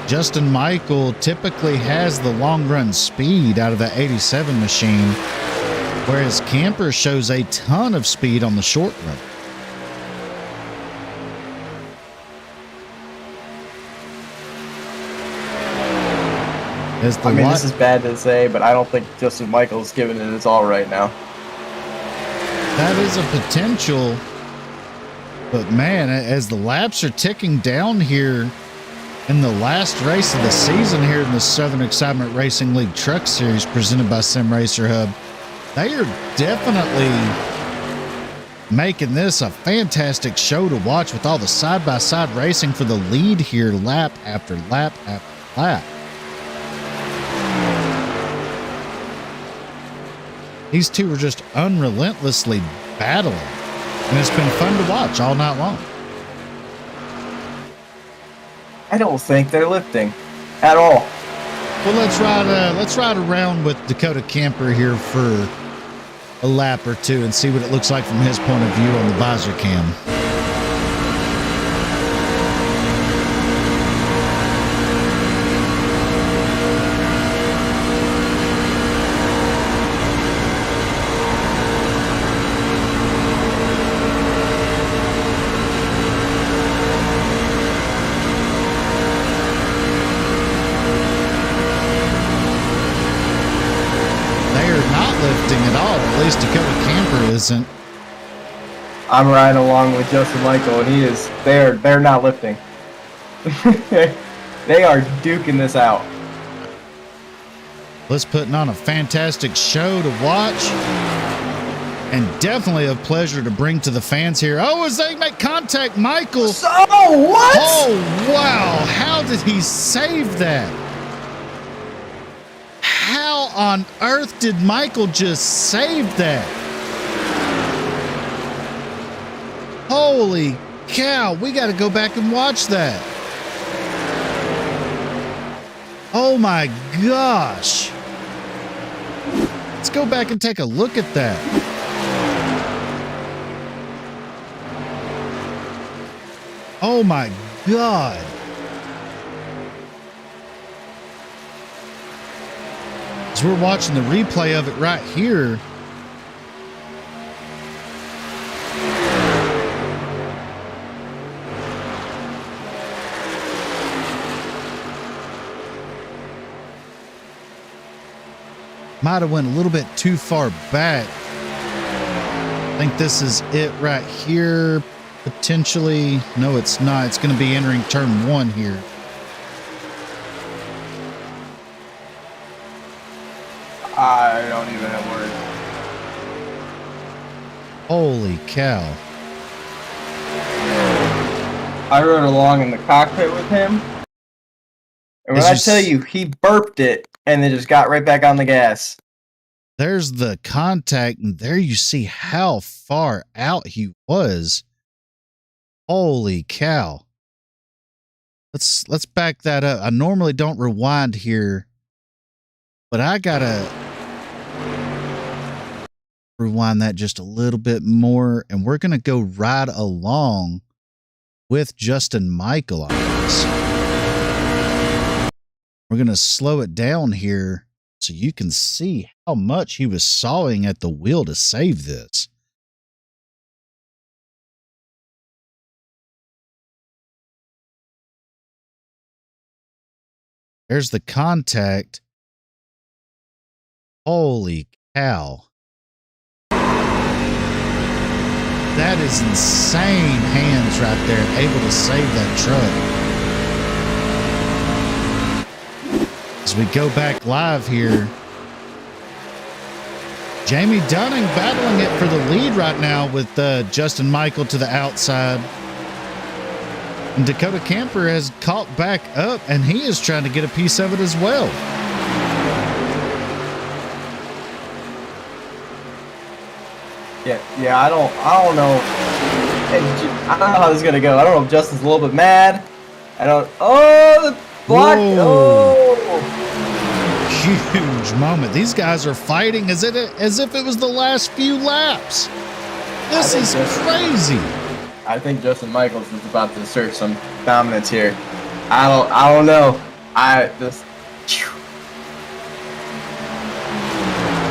Justin Michael typically has the long run speed out of the 87 machine, whereas Camper shows a ton of speed on the short run. This is bad to say, but I don't think Justin Michael's giving it his all right now. That is a potential. But man, as the laps are ticking down here in the last race of the season here in the Southern Excitement Racing League Truck Series presented by Sim Racer Hub, they are definitely making this a fantastic show to watch with all the side-by-side racing for the lead here lap after lap after lap. These two are just unrelentlessly battling. And it's been fun to watch all night long. I don't think they're lifting at all. Well, let's ride around with Dakota Camper here for a lap or two and see what it looks like from his point of view on the visor cam. Isn't. I'm riding along with Justin Michael, and they're not lifting. They are duking this out. Let's putting on a fantastic show to watch, and definitely a pleasure to bring to the fans here. Oh, as they make contact, Michael. Oh, what? Oh, wow. How did he save that? How on earth did Michael just save that? Holy cow, we got to go back and watch that. Oh my gosh. Let's go back and take a look at that. Oh my God. As we're watching the replay of it right here, might have went a little bit too far back. I think this is it right here, potentially. No, it's not. It's going to be entering turn 1 here. I don't even have words. Holy cow. I rode along in the cockpit with him. And when I tell you, he burped it and then just got right back on the gas. There's the contact, and there you see how far out he was. Holy cow. Let's back that up. I normally don't rewind here, but I gotta rewind that just a little bit more, and we're gonna go right along with Justin Michael on this. We're going to slow it down here so you can see how much he was sawing at the wheel to save this. There's the contact. Holy cow. That is insane hands right there, able to save that truck. As we go back live here, Jamie Dunning battling it for the lead right now with Justin Michael to the outside. And Dakota Camper has caught back up, and he is trying to get a piece of it as well. Yeah, I don't know. I don't know how this is gonna go. I don't know if Justin's a little bit mad. Oh, the block! Whoa. Oh, Huge moment. These guys are fighting as if it was the last few laps. This is crazy. I think Justin Michaels is about to assert some dominance here. I don't know.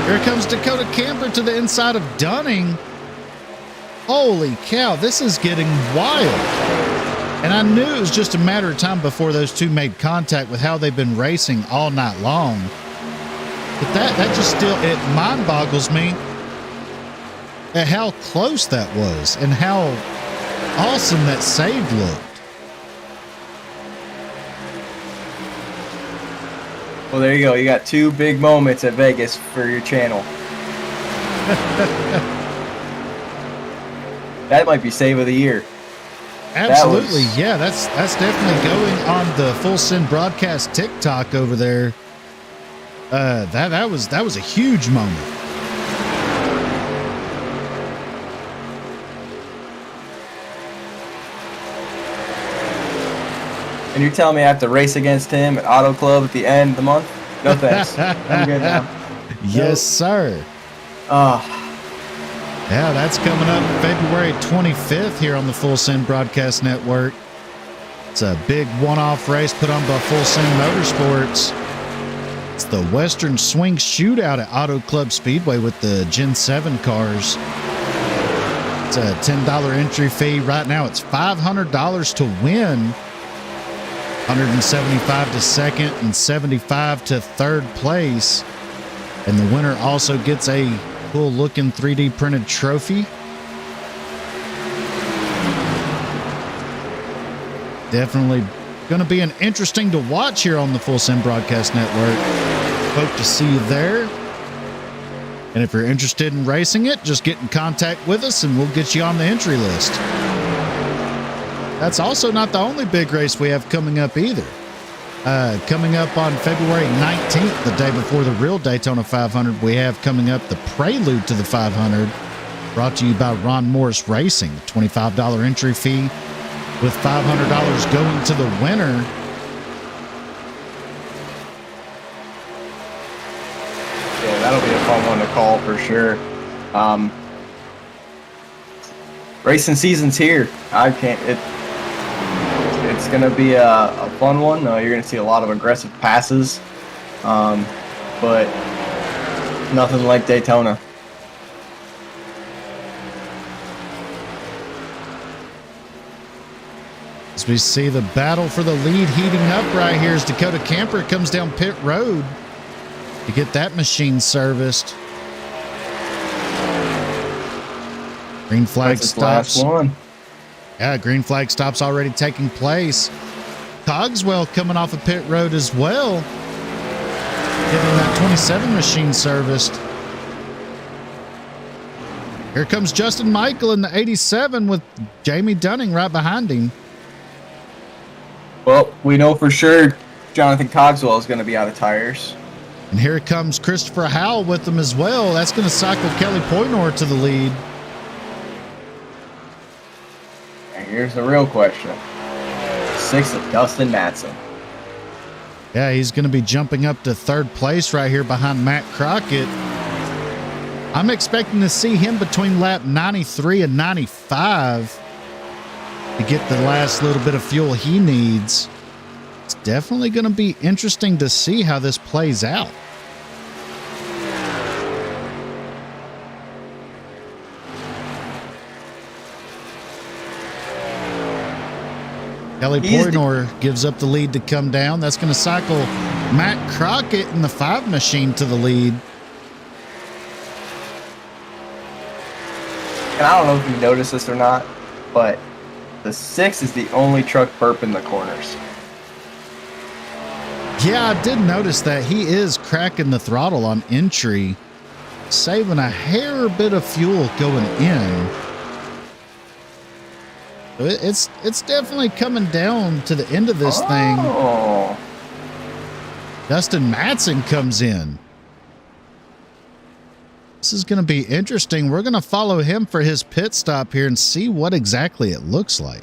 Here comes Dakota Camper to the inside of Dunning. Holy cow, this is getting wild. And I knew it was just a matter of time before those two made contact with how they've been racing all night long. But that just still, it mind boggles me at how close that was and how awesome that save looked. Well, there you go. You got two big moments at Vegas for your channel. That might be save of the year. Absolutely, yeah. That's definitely going on the Full Send broadcast TikTok over there. That was a huge moment. And you're telling me I have to race against him at Auto Club at the end of the month? No thanks. I'm good now. Yes, sir. Yeah, that's coming up February 25th here on the Full Send Broadcast Network. It's a big one-off race put on by Full Send Motorsports. It's the Western Swing Shootout at Auto Club Speedway with the Gen 7 cars. It's a $10 entry fee. Right now it's $500 to win. 175 to second and 75 to third place. And the winner also gets a cool looking 3D printed trophy. Definitely going to be an interesting to watch here on the Full Send Broadcast Network. Hope to see you there. And if you're interested in racing it, just get in contact with us and we'll get you on the entry list. That's also not the only big race we have coming up either. Coming up on February 19th, the day before the real Daytona 500, we have coming up the prelude to the 500, brought to you by Ron Morris Racing. $25 entry fee with $500 going to the winner. Yeah, that'll be a fun one to call for sure. Racing season's here. It's going to be a fun one. You're going to see a lot of aggressive passes, but nothing like Daytona. As we see the battle for the lead heating up right here as Dakota Camper comes down pit road to get that machine serviced. Green flag stops. Last one. Yeah, green flag stops already taking place. COGSWELL coming off of pit road as well, getting that 27 machine serviced. Here comes Justin Michael in the 87 with Jamie Dunning right behind him. Well, we know for sure Jonathan COGSWELL is going to be out of tires. And here comes Christopher Howell with them as well. That's going to cycle Kelly Poynor to the lead. And here's the real question. 6 of Dustin Mattson. Yeah, he's going to be jumping up to third place right here behind Matt Crockett. I'm expecting to see him between lap 93 and 95 to get the last little bit of fuel he needs. It's definitely going to be interesting to see how this plays out. Kelly Poynor gives up the lead to come down. That's going to cycle Matt Crockett in the 5 machine to the lead. And I don't know if you noticed this or not, but the 6 is the only truck burp in the corners. Yeah, I did notice that. He is cracking the throttle on entry, saving a hair bit of fuel going in. It's definitely coming down to the end of this thing. Dustin Mattson comes in. This is going to be interesting. We're going to follow him for his pit stop here and see what exactly it looks like.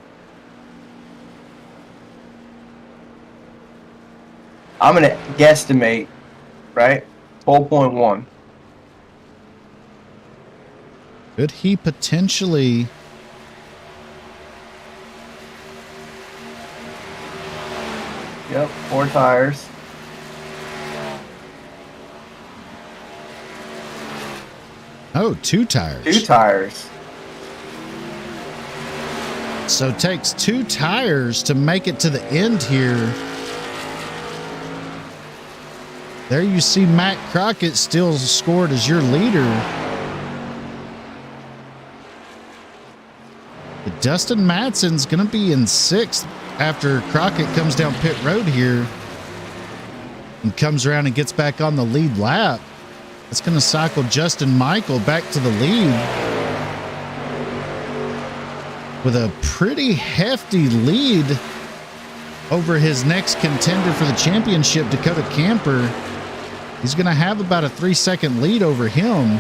I'm going to guesstimate, right? 12.1. Could he potentially... Yep, 4 tires. Oh, 2 tires. 2 tires. So it takes 2 tires to make it to the end here. There you see Matt Crockett still scored as your leader. But Dustin Mattson's going to be in 6th after Crockett comes down pit road here and comes around and gets back on the lead lap. It's going to cycle Justin Michael back to the lead with a pretty hefty lead over his next contender for the championship, Dakota Camper. He's going to have about a 3-second lead over him.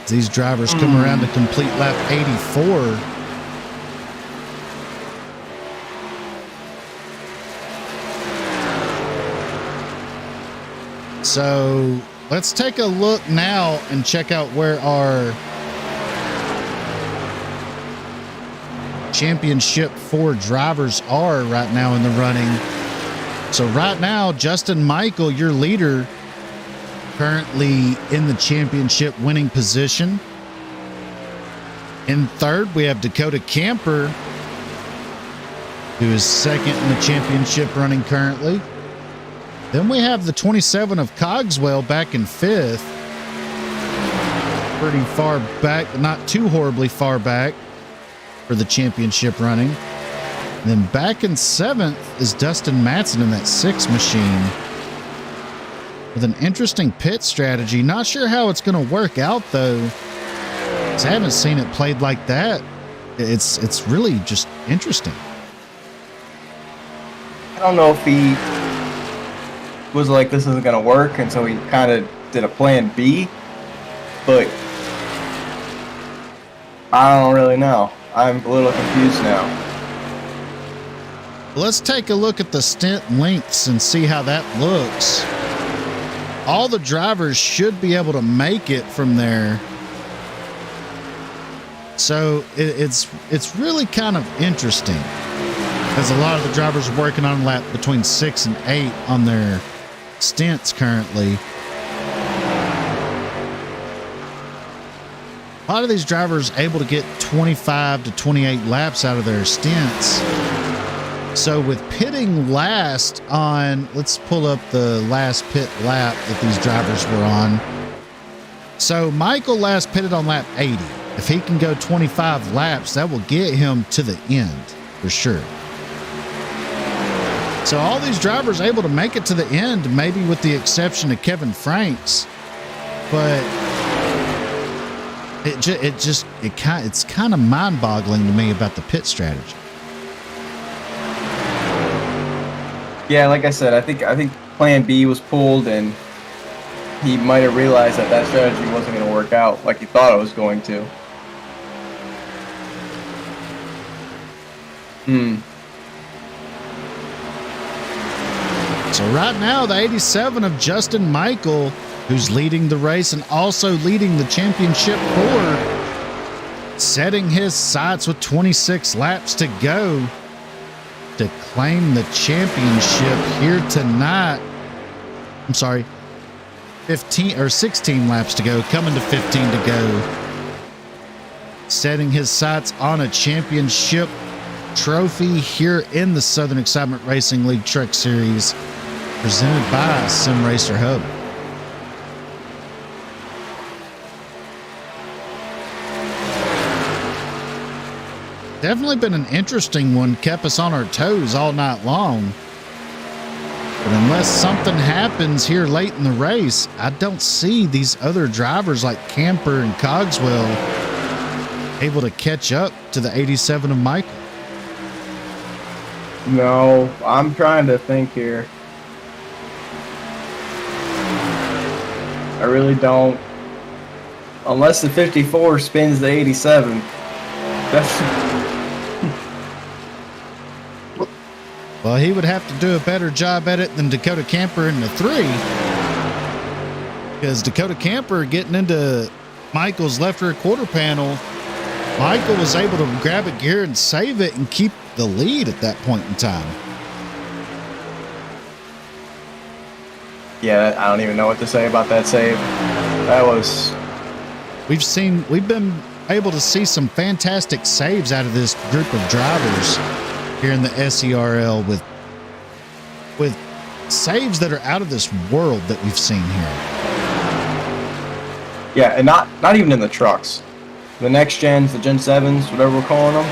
These drivers come around to complete lap 84. So let's take a look now and check out where our championship 4 drivers are right now in the running. So right now, Justin Michael, your leader, currently in the championship winning position. In 3rd, we have Dakota Camper, who is 2nd in the championship running currently. Then we have the 27 of Cogswell back in 5th. Pretty far back, but not too horribly far back for the championship running. And then back in 7th is Dustin Mattson in that 6 machine with an interesting pit strategy. Not sure how it's going to work out though, because I haven't seen it played like that. It's really just interesting. I don't know if he was like, this isn't going to work, and so he kind of did a plan B, but I don't really know. I'm a little confused now. Let's take a look at the stint lengths and see how that looks. All the drivers should be able to make it from there. So it's really kind of interesting, because a lot of the drivers are working on lap between 6 and 8 on their stints currently. A lot of these drivers are able to get 25 to 28 laps out of their stints. So with pitting last on, let's pull up the last pit lap that these drivers were on. So Michael last pitted on lap 80. If he can go 25 laps, that will get him to the end for sure. So all these drivers able to make it to the end, maybe with the exception of Kevin Franks, but it's kind of mind-boggling to me about the pit strategy. Yeah, like I said, I think Plan B was pulled, and he might have realized that strategy wasn't going to work out like he thought it was going to. So right now, the 87 of Justin Michael, who's leading the race and also leading the championship forward, setting his sights with 26 laps to go to claim the championship here tonight. I'm sorry, 15 or 16 laps to go, coming to 15 to go. Setting his sights on a championship trophy here in the Southern Excitement Racing League Truck Series, presented by Sim Racer Hub. Definitely been an interesting one, kept us on our toes all night long. But in unless something happens here late in the race, I don't see these other drivers like Camper and Cogswell able to catch up to the 87 of Michael. No, I'm trying to think here. I really don't. Unless the 54 spins the 87. That's Well, he would have to do a better job at it than Dakota Camper in the 3. Because Dakota Camper getting into Michael's left rear quarter panel, Michael was able to grab a gear and save it and keep the lead at that point in time. Yeah, I don't even know what to say about that save. That was... We've been able to see some fantastic saves out of this group of drivers here in the SERL with saves that are out of this world that we've seen here. Yeah, and not even in the trucks. The next gens, the Gen 7s, whatever we're calling them,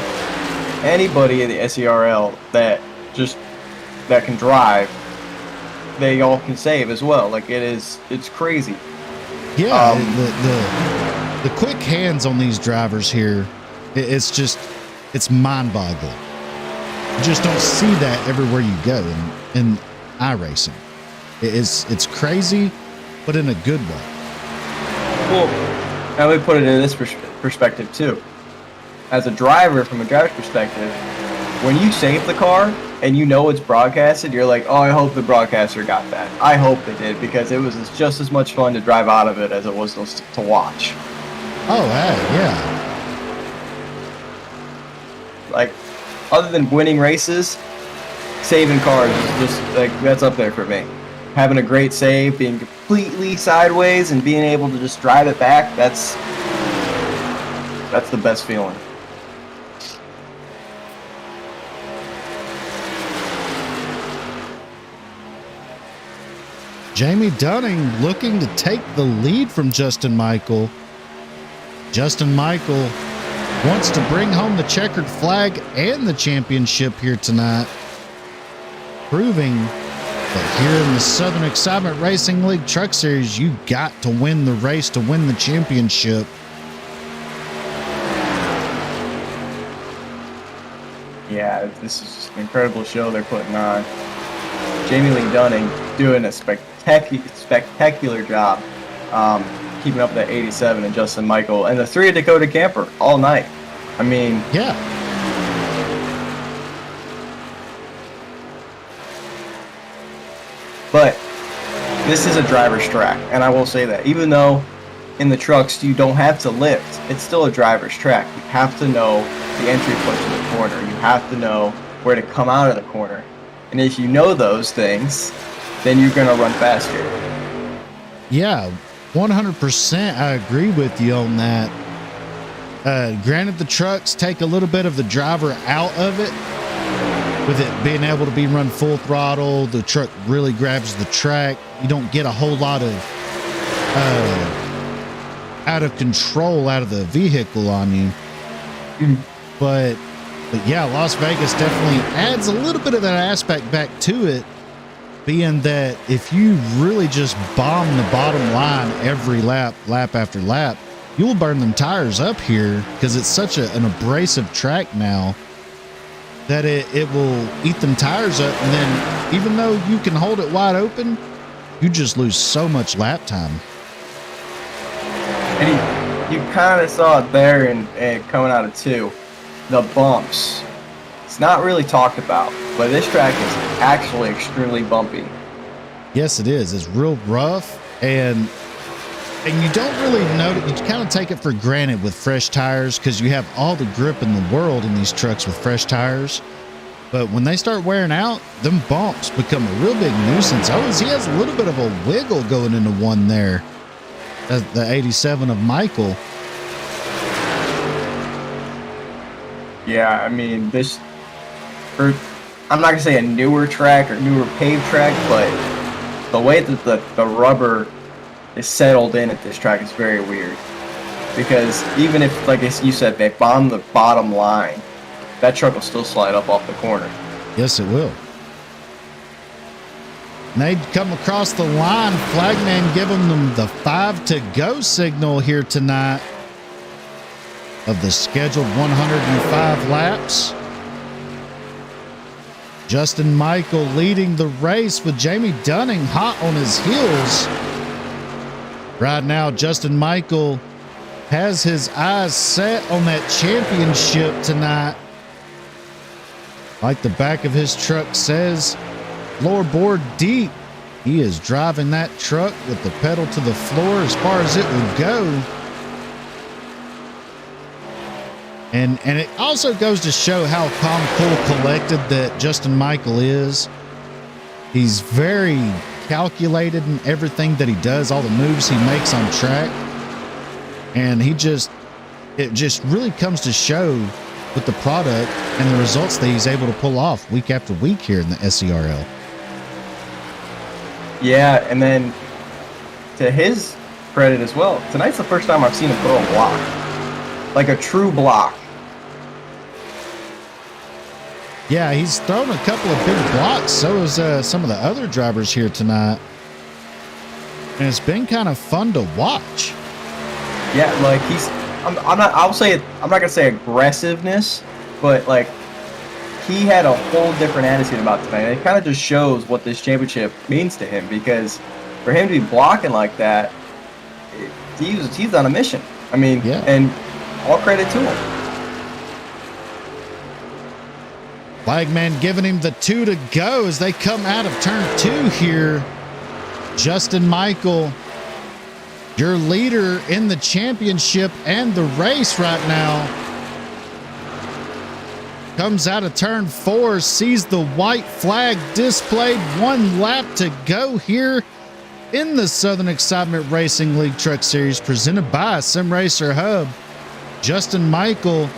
anybody in the SERL that can drive, they all can save as well. Like it's crazy. Yeah, the quick hands on these drivers here, it's mind-boggling. You just don't see that everywhere you go in iRacing. It's crazy, but in a good way. Well, now we put it in this perspective too. As a driver, from a driver's perspective, when you save the car and you know it's broadcasted, you're like, oh, I hope the broadcaster got that. I hope they did, because it was just as much fun to drive out of it as it was to watch. Oh, yeah. Like, other than winning races, saving cars is just like, that's up there for me. Having a great save, being completely sideways and being able to just drive it back, that's the best feeling. Jamie Dunning looking to take the lead from Justin Michael. Justin Michael wants to bring home the checkered flag and the championship here tonight, proving that here in the Southern Excitement Racing League Truck Series, you got to win the race to win the championship. Yeah, this is just an incredible show they're putting on. Jamie Lee Dunning doing a spectacular job keeping up that 87 and Justin Michael and the 3 of Dakota Camper all night. I mean, yeah. But this is a driver's track, and I will say that. Even though in the trucks you don't have to lift, it's still a driver's track. You have to know the entry point to the corner. You have to know where to come out of the corner. And if you know those things, then you're going to run faster. Yeah, 100%. I agree with you on that. Granted, the trucks take a little bit of the driver out of it. With it being able to be run full throttle, the truck really grabs the track. You don't get a whole lot of out of control out of the vehicle on you. But yeah, Las Vegas definitely adds a little bit of that aspect back to it, being that if you really just bomb the bottom line every lap after lap, you'll burn them tires up here because it's such an abrasive track now that it will eat them tires up. And then even though you can hold it wide open, you just lose so much lap time. And you kind of saw it there and coming out of 2. The bumps. It's not really talked about, but this track is actually extremely bumpy. Yes, it is. It's real rough, and you don't really know it. You kind of take it for granted with fresh tires because you have all the grip in the world in these trucks with fresh tires. But when they start wearing out, them bumps become a real big nuisance. He has a little bit of a wiggle going into one there. The 87 of Michael. Yeah, I mean, I'm not going to say a newer track or newer paved track, but the way that the rubber is settled in at this track is very weird. Because even if, like you said, they bomb the bottom line, that truck will still slide up off the corner. Yes, it will. And they'd come across the line. Flagman giving them the 5 to go signal here tonight of the scheduled 105 laps. Justin Michael leading the race with Jamie Dunning hot on his heels. Right now, Justin Michael has his eyes set on that championship tonight. Like the back of his truck says, floorboard deep. He is driving that truck with the pedal to the floor as far as it will go. And it also goes to show how calm, cool, collected that Justin Michael is. He's very calculated in everything that he does, all the moves he makes on track. And it just really comes to show with the product and the results that he's able to pull off week after week here in the SCRL. Yeah, and then to his credit as well, tonight's the first time I've seen him throw a block. Like a true block. Yeah, he's thrown a couple of big blocks. So has some of the other drivers here tonight. And it's been kind of fun to watch. Yeah, like I'm not gonna say aggressiveness, but like he had a whole different attitude about tonight. And it kind of just shows what this championship means to him, because for him to be blocking like that, he's on a mission. I mean, yeah. And all credit to him. Flagman giving him the 2 to go as they come out of turn 2 here. Justin Michael, your leader in the championship and the race right now, comes out of turn 4, sees the white flag displayed. 1 lap to go here in the Southern Excitement Racing League Truck Series presented by Sim Racer Hub. Justin Michael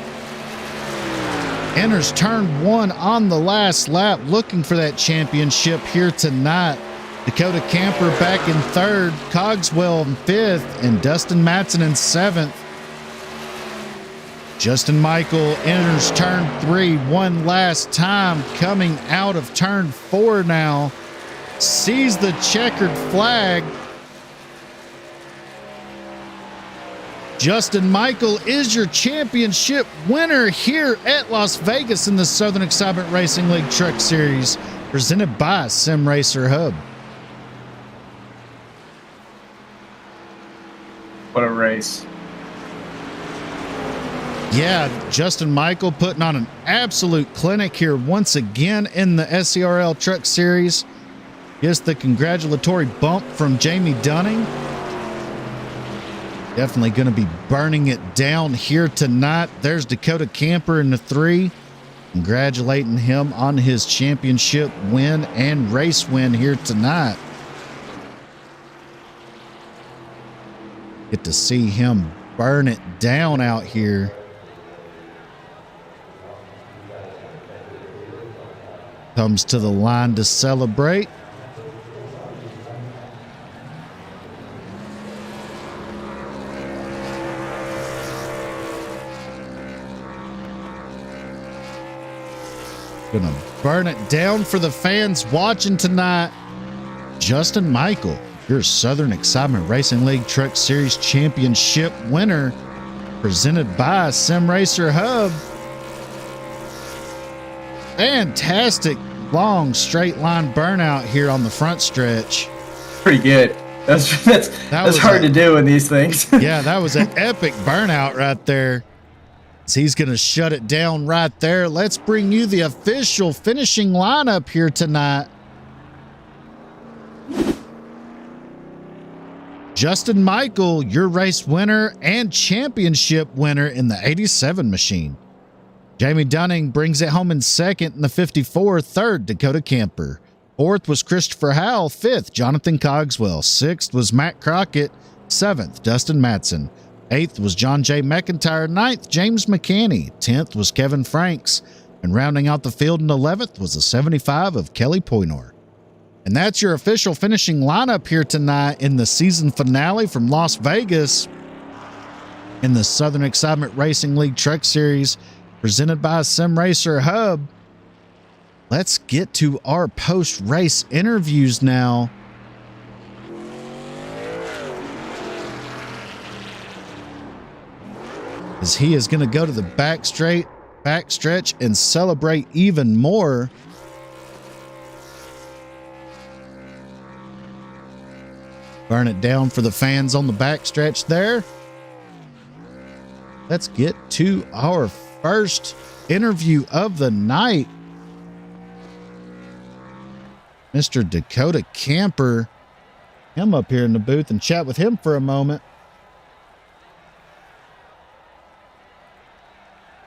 enters turn 1 on the last lap, looking for that championship here tonight. Dakota Camper back in 3rd, Cogswell in 5th, and Dustin Mattson in 7th. Justin Michael enters turn 3 one last time, coming out of turn 4 now. Sees the checkered flag. Justin Michael is your championship winner here at Las Vegas in the Southern Excitement Racing League Truck Series, presented by Sim Racer Hub. What a race. Yeah, Justin Michael putting on an absolute clinic here once again in the SCRL Truck Series. Gets the congratulatory bump from Jamie Dunning. Definitely going to be burning it down here tonight. There's Dakota Camper in the 3. Congratulating him on his championship win and race win here tonight. Get to see him burn it down out here. Comes to the line to celebrate. Gonna burn it down for the fans watching tonight. Justin Michael, your Southern Excitement Racing League Truck Series Championship winner, presented by Sim Racer Hub. Fantastic long straight line burnout here on the front stretch. Pretty good. That's hard to do in these things. Yeah, that was an epic burnout right there. So he's going to shut it down right there. Let's bring you the official finishing lineup here tonight. Justin Michael, your race winner and championship winner in the 87 machine. Jamie Dunning brings it home in 2nd in the 54. 3rd, Dakota Camper. 4th was Christopher Howell. 5th, Jonathan Cogswell. 6th was Matt Crockett. 7th, Dustin Mattson. 8th was John J. McIntyre. 9th, James McCanney. 10th was Kevin Franks. And rounding out the field in 11th was the 75 of Kelly Poynor. And that's your official finishing lineup here tonight in the season finale from Las Vegas in the Southern Excitement Racing League Truck Series, presented by Sim Racer Hub. let's get to our post-race interviews now. As he is going to go to the backstretch and celebrate even more. Burn it down for the fans on the backstretch there. Let's get to our first interview of the night. Mr. Dakota Camper. Him up here in the booth and chat with him for a moment.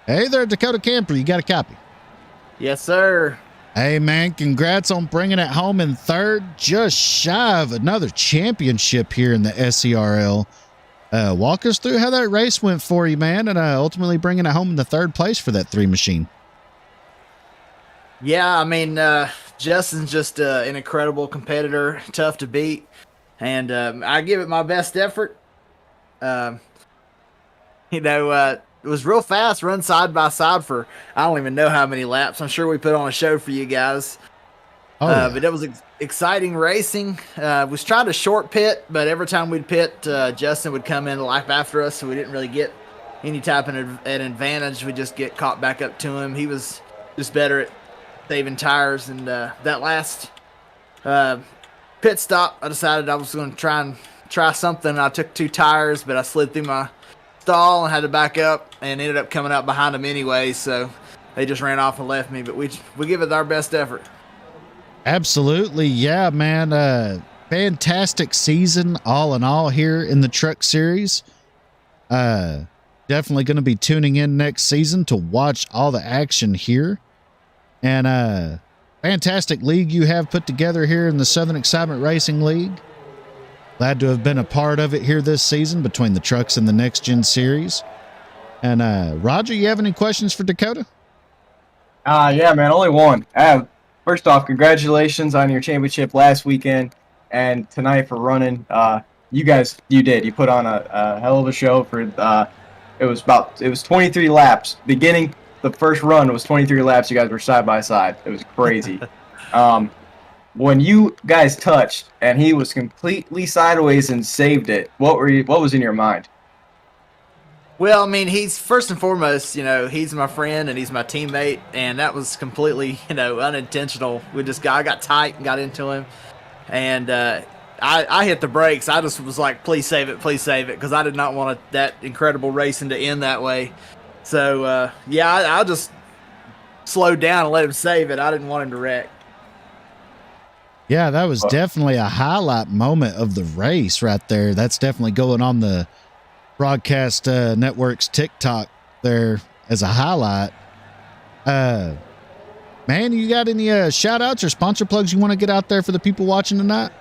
Hey there, Dakota Camper. You got a copy? Yes, sir. Hey, man, congrats on bringing it home in third. Just shy of another championship here in the SERL. Walk us through how that race went for you, man, and ultimately bringing it home in the third place for that 3 machine. Yeah, I mean, Justin's just an incredible competitor, tough to beat, and I give it my best effort. It was real fast, run side by side for I don't even know how many laps. I'm sure we put on a show for you guys. Yeah. But it was exciting racing. Was trying to short pit, but every time we'd pit, Justin would come in a lap after us, so we didn't really get any type of an advantage. We just get caught back up to him. He was just better at saving tires. And that last pit stop, I decided I was going to try something. I took 2 tires, but I slid through my stall and had to back up and ended up coming out behind them anyway. So they just ran off and left me. But we give it our best effort. Absolutely. Yeah, man. Fantastic season all in all here in the truck series. Definitely going to be tuning in next season to watch all the action here. And fantastic league you have put together here in the Southern Excitement Racing League. Glad to have been a part of it here this season between the trucks and the Next Gen series. And Roger, you have any questions for Dakota? Yeah, man, only one. First off, congratulations on your championship last weekend and tonight for running. You put on a hell of a show for it was 23 laps. The first run was 23 laps. You guys were side by side. It was crazy. When you guys touched and he was completely sideways and saved it, what was in your mind? Well, I mean, he's first and foremost, he's my friend and he's my teammate, and that was completely, unintentional. I got tight and got into him, and I hit the brakes. I just was like, please save it, because I did not want that incredible racing to end that way. So, I just slowed down and let him save it. I didn't want him to wreck. Yeah, that was definitely a highlight moment of the race right there. That's definitely going on the broadcast network's TikTok there as a highlight. Man, you got any shout outs or sponsor plugs you want to get out there for the people watching tonight?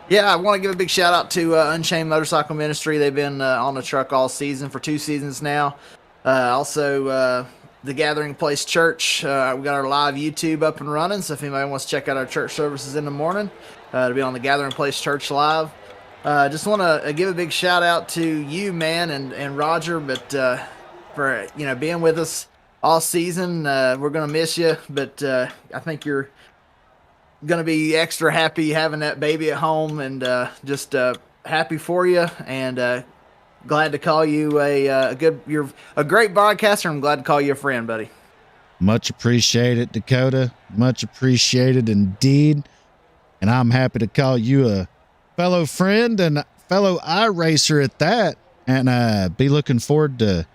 Yeah, I want to give a big shout out to Unchained Motorcycle Ministry. They've been on the truck all season for 2 seasons now. Also, the Gathering Place Church. We got our live YouTube up and running, so if anybody wants to check out our church services in the morning, it'll be on the Gathering Place Church live. Just want to give a big shout out to you, man, and Roger, but for being with us all season. We're gonna miss you, but I think you're gonna be extra happy having that baby at home, and just happy for you, and glad to call you you're a great broadcaster. I'm glad to call you a friend, buddy. Much appreciated, Dakota. Much appreciated indeed. And I'm happy to call you a fellow friend and fellow iRacer at that, and be looking forward to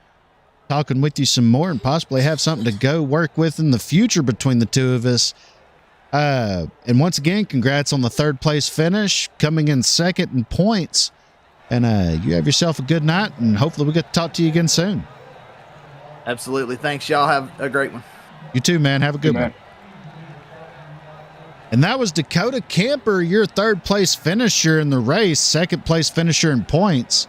talking with you some more and possibly have something to go work with in the future between the two of us. And once again, congrats on the 3rd place finish, coming in 2nd in points. And you have yourself a good night, and hopefully we get to talk to you again soon. Absolutely. Thanks, y'all. Have a great one. You too, man. Have a good one. And that was Dakota Camper, your 3rd place finisher in the race, 2nd place finisher in points.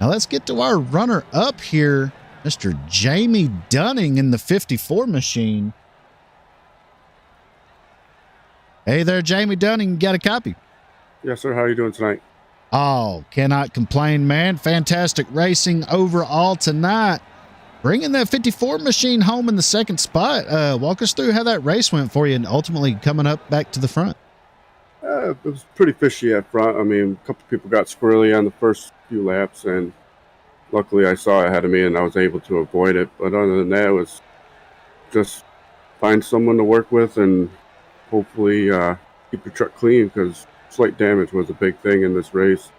Now let's get to our runner up here, Mr. Jamie Dunning in the 54 machine. Hey there, Jamie Dunning. You got a copy? Yes, sir. How are you doing tonight? Oh, cannot complain, man. Fantastic racing overall tonight. bringing that 54 machine home in the second spot. Walk us through how that race went for you and ultimately coming up back to the front. It was pretty fishy at front. I mean, a couple people got squirrely on the first few laps, and luckily I saw it ahead of me and I was able to avoid it. But other than that, it was just find someone to work with and hopefully keep your truck clean, because slight damage was a big thing in this race.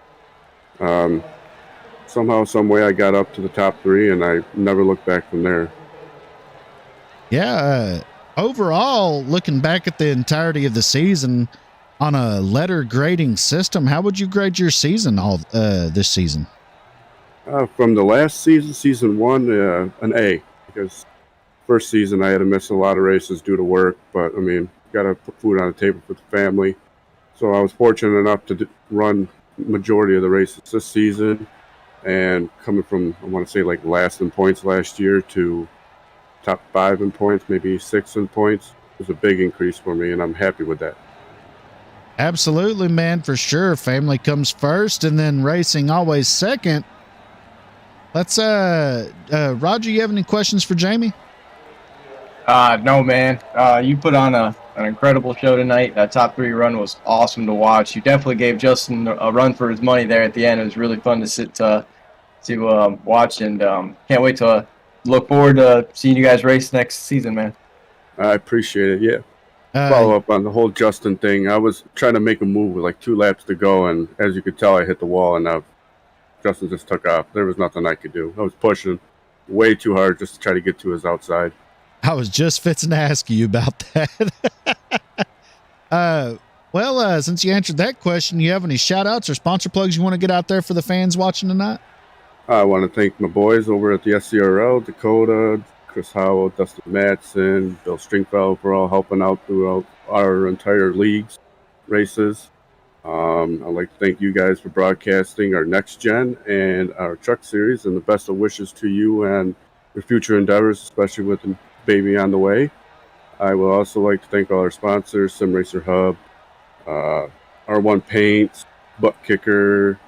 Somehow, some way I got up to the top 3 and I never looked back from there. Yeah. Overall, looking back at the entirety of the season on a letter grading system, how would you grade your season this season? From the last season, season 1, an A, because first season I had to miss a lot of races due to work, but I mean, got to put food on the table for the family. So I was fortunate enough to run majority of the races this season, and coming from, I want to say, like last in points last year to top 5 in points, maybe 6 in points, was a big increase for me, and I'm happy with that. Absolutely, man, for sure. Family comes first and then racing always second. Let's Roger, you have any questions for Jamie? No, man. You put on an incredible show tonight. That top 3 run was awesome to watch. You definitely gave Justin a run for his money there at the end. It was really fun to sit to watch, and can't wait to look forward to seeing you guys race next season, man. I appreciate it. Yeah. Follow up on the whole Justin thing. I was trying to make a move with like 2 laps to go, and as you could tell, I hit the wall, and Justin just took off. There was nothing I could do. I was pushing way too hard just to try to get to his outside. I was just fixing to ask you about that. Well, since you answered that question, you have any shout outs or sponsor plugs you want to get out there for the fans watching tonight? I want to thank my boys over at the SCRL, Dakota, Chris Howell, Dustin Mattson, Bill Stringfellow, for all helping out throughout our entire league's races. I'd like to thank you guys for broadcasting our next gen and our truck series, and the best of wishes to you and your future endeavors, especially with the baby on the way. I will also like to thank all our sponsors, Sim Racer Hub, R1 Paints, Butt Kicker,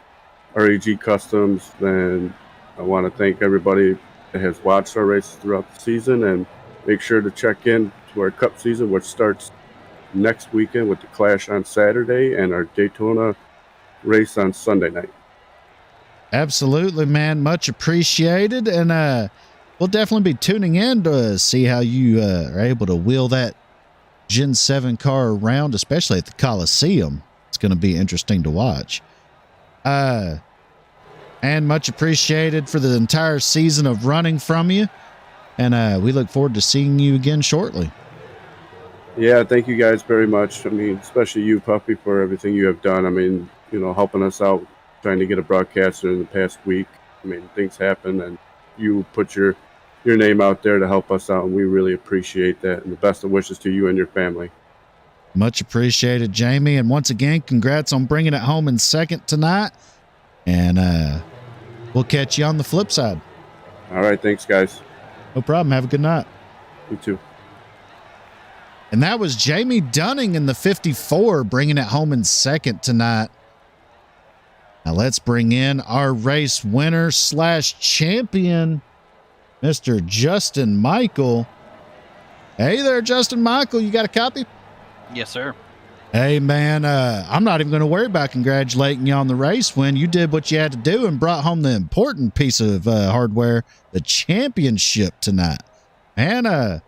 RAG Customs, and I want to thank everybody that has watched our races throughout the season, and make sure to check in to our Cup season, which starts next weekend with the Clash on Saturday and our Daytona race on Sunday night. Absolutely, man. Much appreciated. And we'll definitely be tuning in to see how you are able to wheel that Gen 7 car around, especially at the Coliseum. It's going to be interesting to watch. And much appreciated for the entire season of running from you. And we look forward to seeing you again shortly. Yeah, thank you guys very much. I mean, especially you, Puppy, for everything you have done. I mean, you know, helping us out, trying to get a broadcaster in the past week. I mean, things happen, and you put your name out there to help us out, and we really appreciate that. And the best of wishes to you and your family. Much appreciated, Jamie. And once again, congrats on bringing it home in second tonight. And we'll catch you on the flip side. All right, thanks, guys. No problem. Have a good night. You too. And that was Jamie Dunning in the 54, bringing it home in second tonight. Now let's bring in our race winner / champion, Mr. Justin Michael. Hey there, Justin Michael. You got a copy? Yes, sir. Hey, man, I'm not even going to worry about congratulating you on the race win. You did what you had to do and brought home the important piece of hardware, the championship tonight. And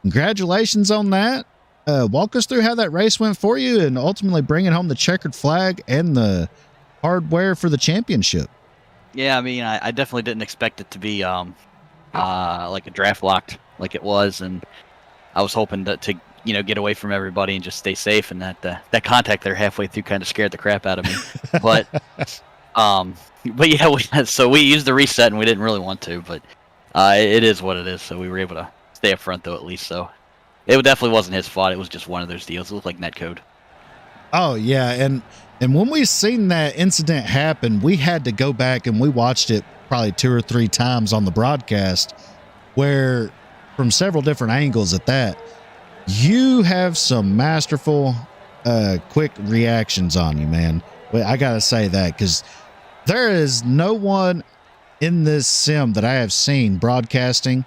congratulations on that. Walk us through how that race went for you and ultimately bringing home the checkered flag and the hardware for the championship. Yeah, I mean, I definitely didn't expect it to be like a draft locked like it was, and I was hoping to get away from everybody and just stay safe. And that contact there halfway through kind of scared the crap out of me. But yeah, so we used the reset and we didn't really want to, but it is what it is. So we were able to stay up front though, at least. So it definitely wasn't his fault. It was just one of those deals. It looked like netcode. Oh yeah, and when we seen that incident happen, we had to go back and we watched it probably 2 or 3 times on the broadcast, where from several different angles at that. You have some masterful, quick reactions on you, man. I got to say that, because there is no one in this sim that I have seen broadcasting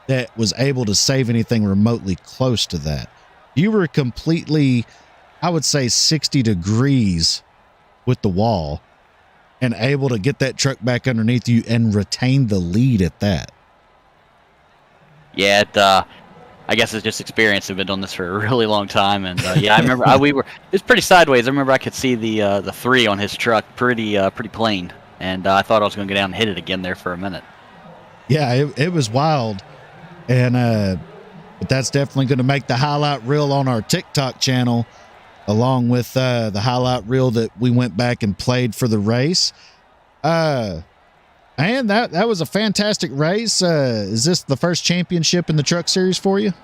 that was able to save anything remotely close to that. You were completely, I would say, 60 degrees with the wall and able to get that truck back underneath you and retain the lead at that. Yeah, I guess it's just experience. I've been doing this for a really long time, and yeah, I remember it was pretty sideways. I remember I could see the 3 on his truck pretty plain, and I thought I was going to go down and hit it again there for a minute. Yeah, it was wild, and but that's definitely going to make the highlight reel on our TikTok channel, along with the highlight reel that we went back and played for the race. And that was a fantastic race. Is this the first championship in the truck series for you?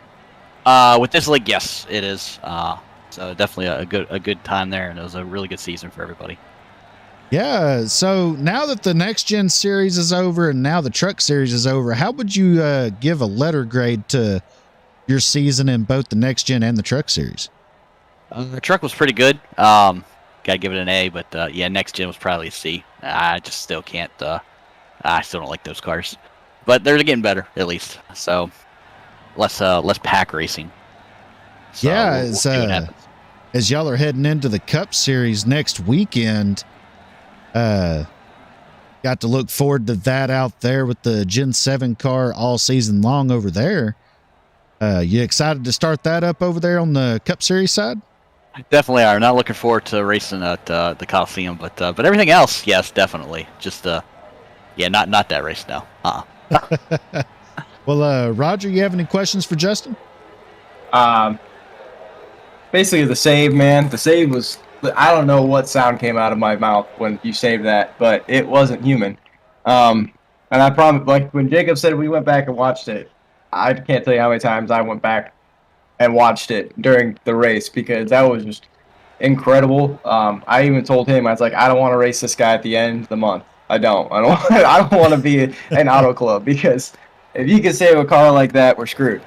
With this league, yes, it is. So definitely a good time there, and it was a really good season for everybody. Yeah. So now that the next gen series is over and now the truck series is over, how would you give a letter grade to your season in both the next gen and the truck series? The truck was pretty good. Gotta give it an A, but yeah, next gen was probably a C. I just still can't. I still don't like those cars, but they're getting better at least. So less pack racing. So yeah, we'll see what happens. As y'all are heading into the Cup Series next weekend, got to look forward to that out there with the Gen 7 car all season long over there. You excited to start that up over there on the Cup Series side? Definitely are. Not looking forward to racing at the Coliseum, but everything else, yes, definitely. Just yeah, not that race now. Well, Roger, you have any questions for Justin? Basically the save, man. The save was, I don't know what sound came out of my mouth when you saved that, but it wasn't human. And I promise, like when Jacob said we went back and watched it, I can't tell you how many times I went back and watched it during the race because that was just incredible. I even told him, I was like, I don't want to race this guy at the end of the month. I don't want to be an auto club because if you can save a car like that, we're screwed.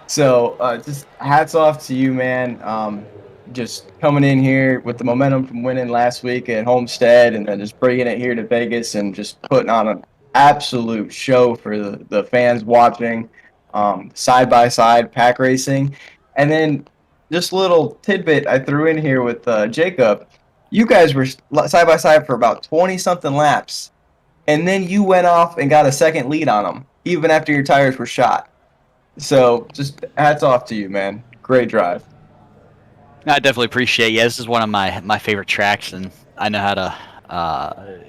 So just hats off to you, man. Just coming in here with the momentum from winning last week at Homestead and then just bringing it here to Vegas and just putting on an absolute show for the fans watching, side-by-side pack racing. And then just a little tidbit I threw in here with Jacob. You guys were side-by-side for about 20-something laps, and then you went off and got a second lead on them, even after your tires were shot. So just hats off to you, man. Great drive. I definitely appreciate it. Yeah, this is one of my favorite tracks, and I know how to...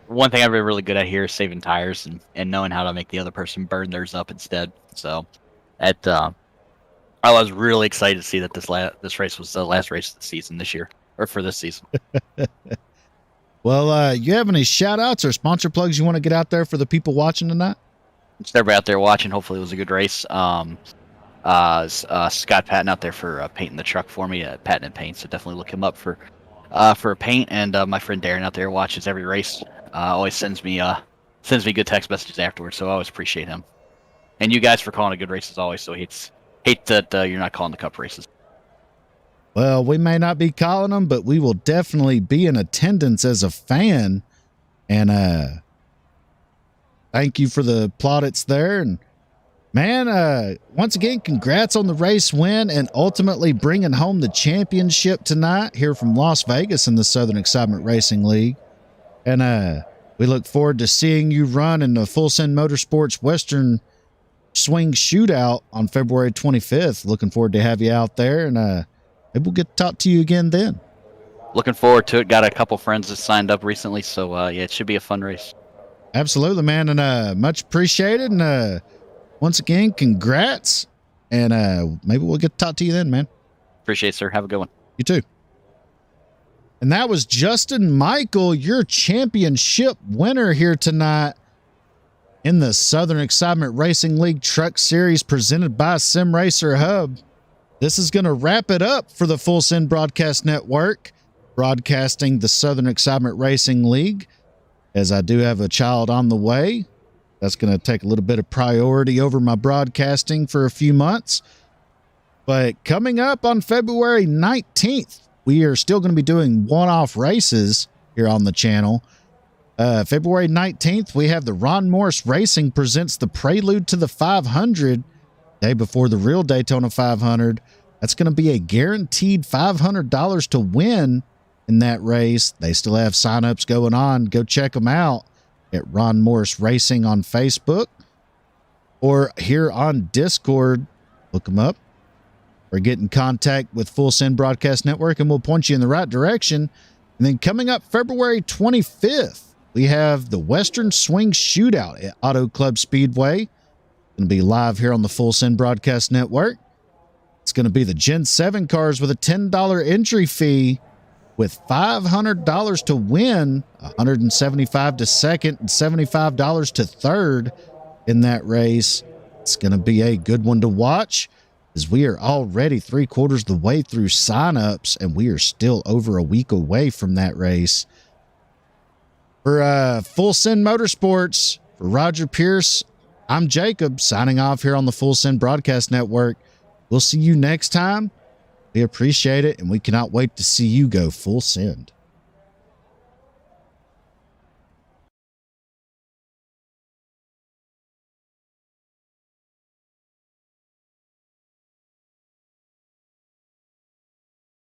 one thing I'm really good at here is saving tires and knowing how to make the other person burn theirs up instead. So I was really excited to see that this race was the last race of the season this year, or for this season. Well, you have any shout-outs or sponsor plugs you want to get out there for the people watching tonight? Just everybody out there watching, hopefully it was a good race. Scott Patton out there for painting the truck for me at Patton and Paint, so definitely look him up for a paint. And my friend Darren out there watches every race. Always sends me good text messages afterwards, so I always appreciate him. And you guys for calling a good race as always. So hate that you're not calling the Cup races. Well, we may not be calling them, but we will definitely be in attendance as a fan. And thank you for the plaudits there. And man, once again, congrats on the race win and ultimately bringing home the championship tonight here from Las Vegas in the Southern Excitement Racing League. And we look forward to seeing you run in the Full Send Motorsports Western Swing Shootout on February 25th. Looking forward to have you out there, and maybe we'll get to talk to you again then. Looking forward to it. Got a couple friends that signed up recently, so yeah, it should be a fun race. Absolutely, man, and much appreciated. And once again, congrats, and maybe we'll get to talk to you then, man. Appreciate it, sir. Have a good one. You too. And that was Justin Michael, your championship winner here tonight in the Southern Excitement Racing League Truck Series presented by Sim Racer Hub. This is going to wrap it up for the Full Send Broadcast Network, broadcasting the Southern Excitement Racing League. As I do have a child on the way, that's going to take a little bit of priority over my broadcasting for a few months. But coming up on February 19th, we are still going to be doing one-off races here on the channel. February 19th, we have the Ron Morris Racing presents the Prelude to the 500, day before the real Daytona 500. That's going to be a guaranteed $500 to win in that race. They still have signups going on. Go check them out at Ron Morris Racing on Facebook or here on Discord. Look them up or get in contact with Full Send Broadcast Network and we'll point you in the right direction. And then coming up February 25th, we have the Western Swing Shootout at Auto Club Speedway. Going to be live here on the Full Send Broadcast Network. It's going to be the Gen 7 cars with a $10 entry fee with $500 to win, $175 to second and $75 to third in that race. It's going to be a good one to watch as we are already 3/4 of the way through signups and we are still over a week away from that race. For Full Send Motorsports, for Roger Pierce, I'm Jacob signing off here on the Full Send Broadcast Network. We'll see you next time. We appreciate it, and we cannot wait to see you go full send.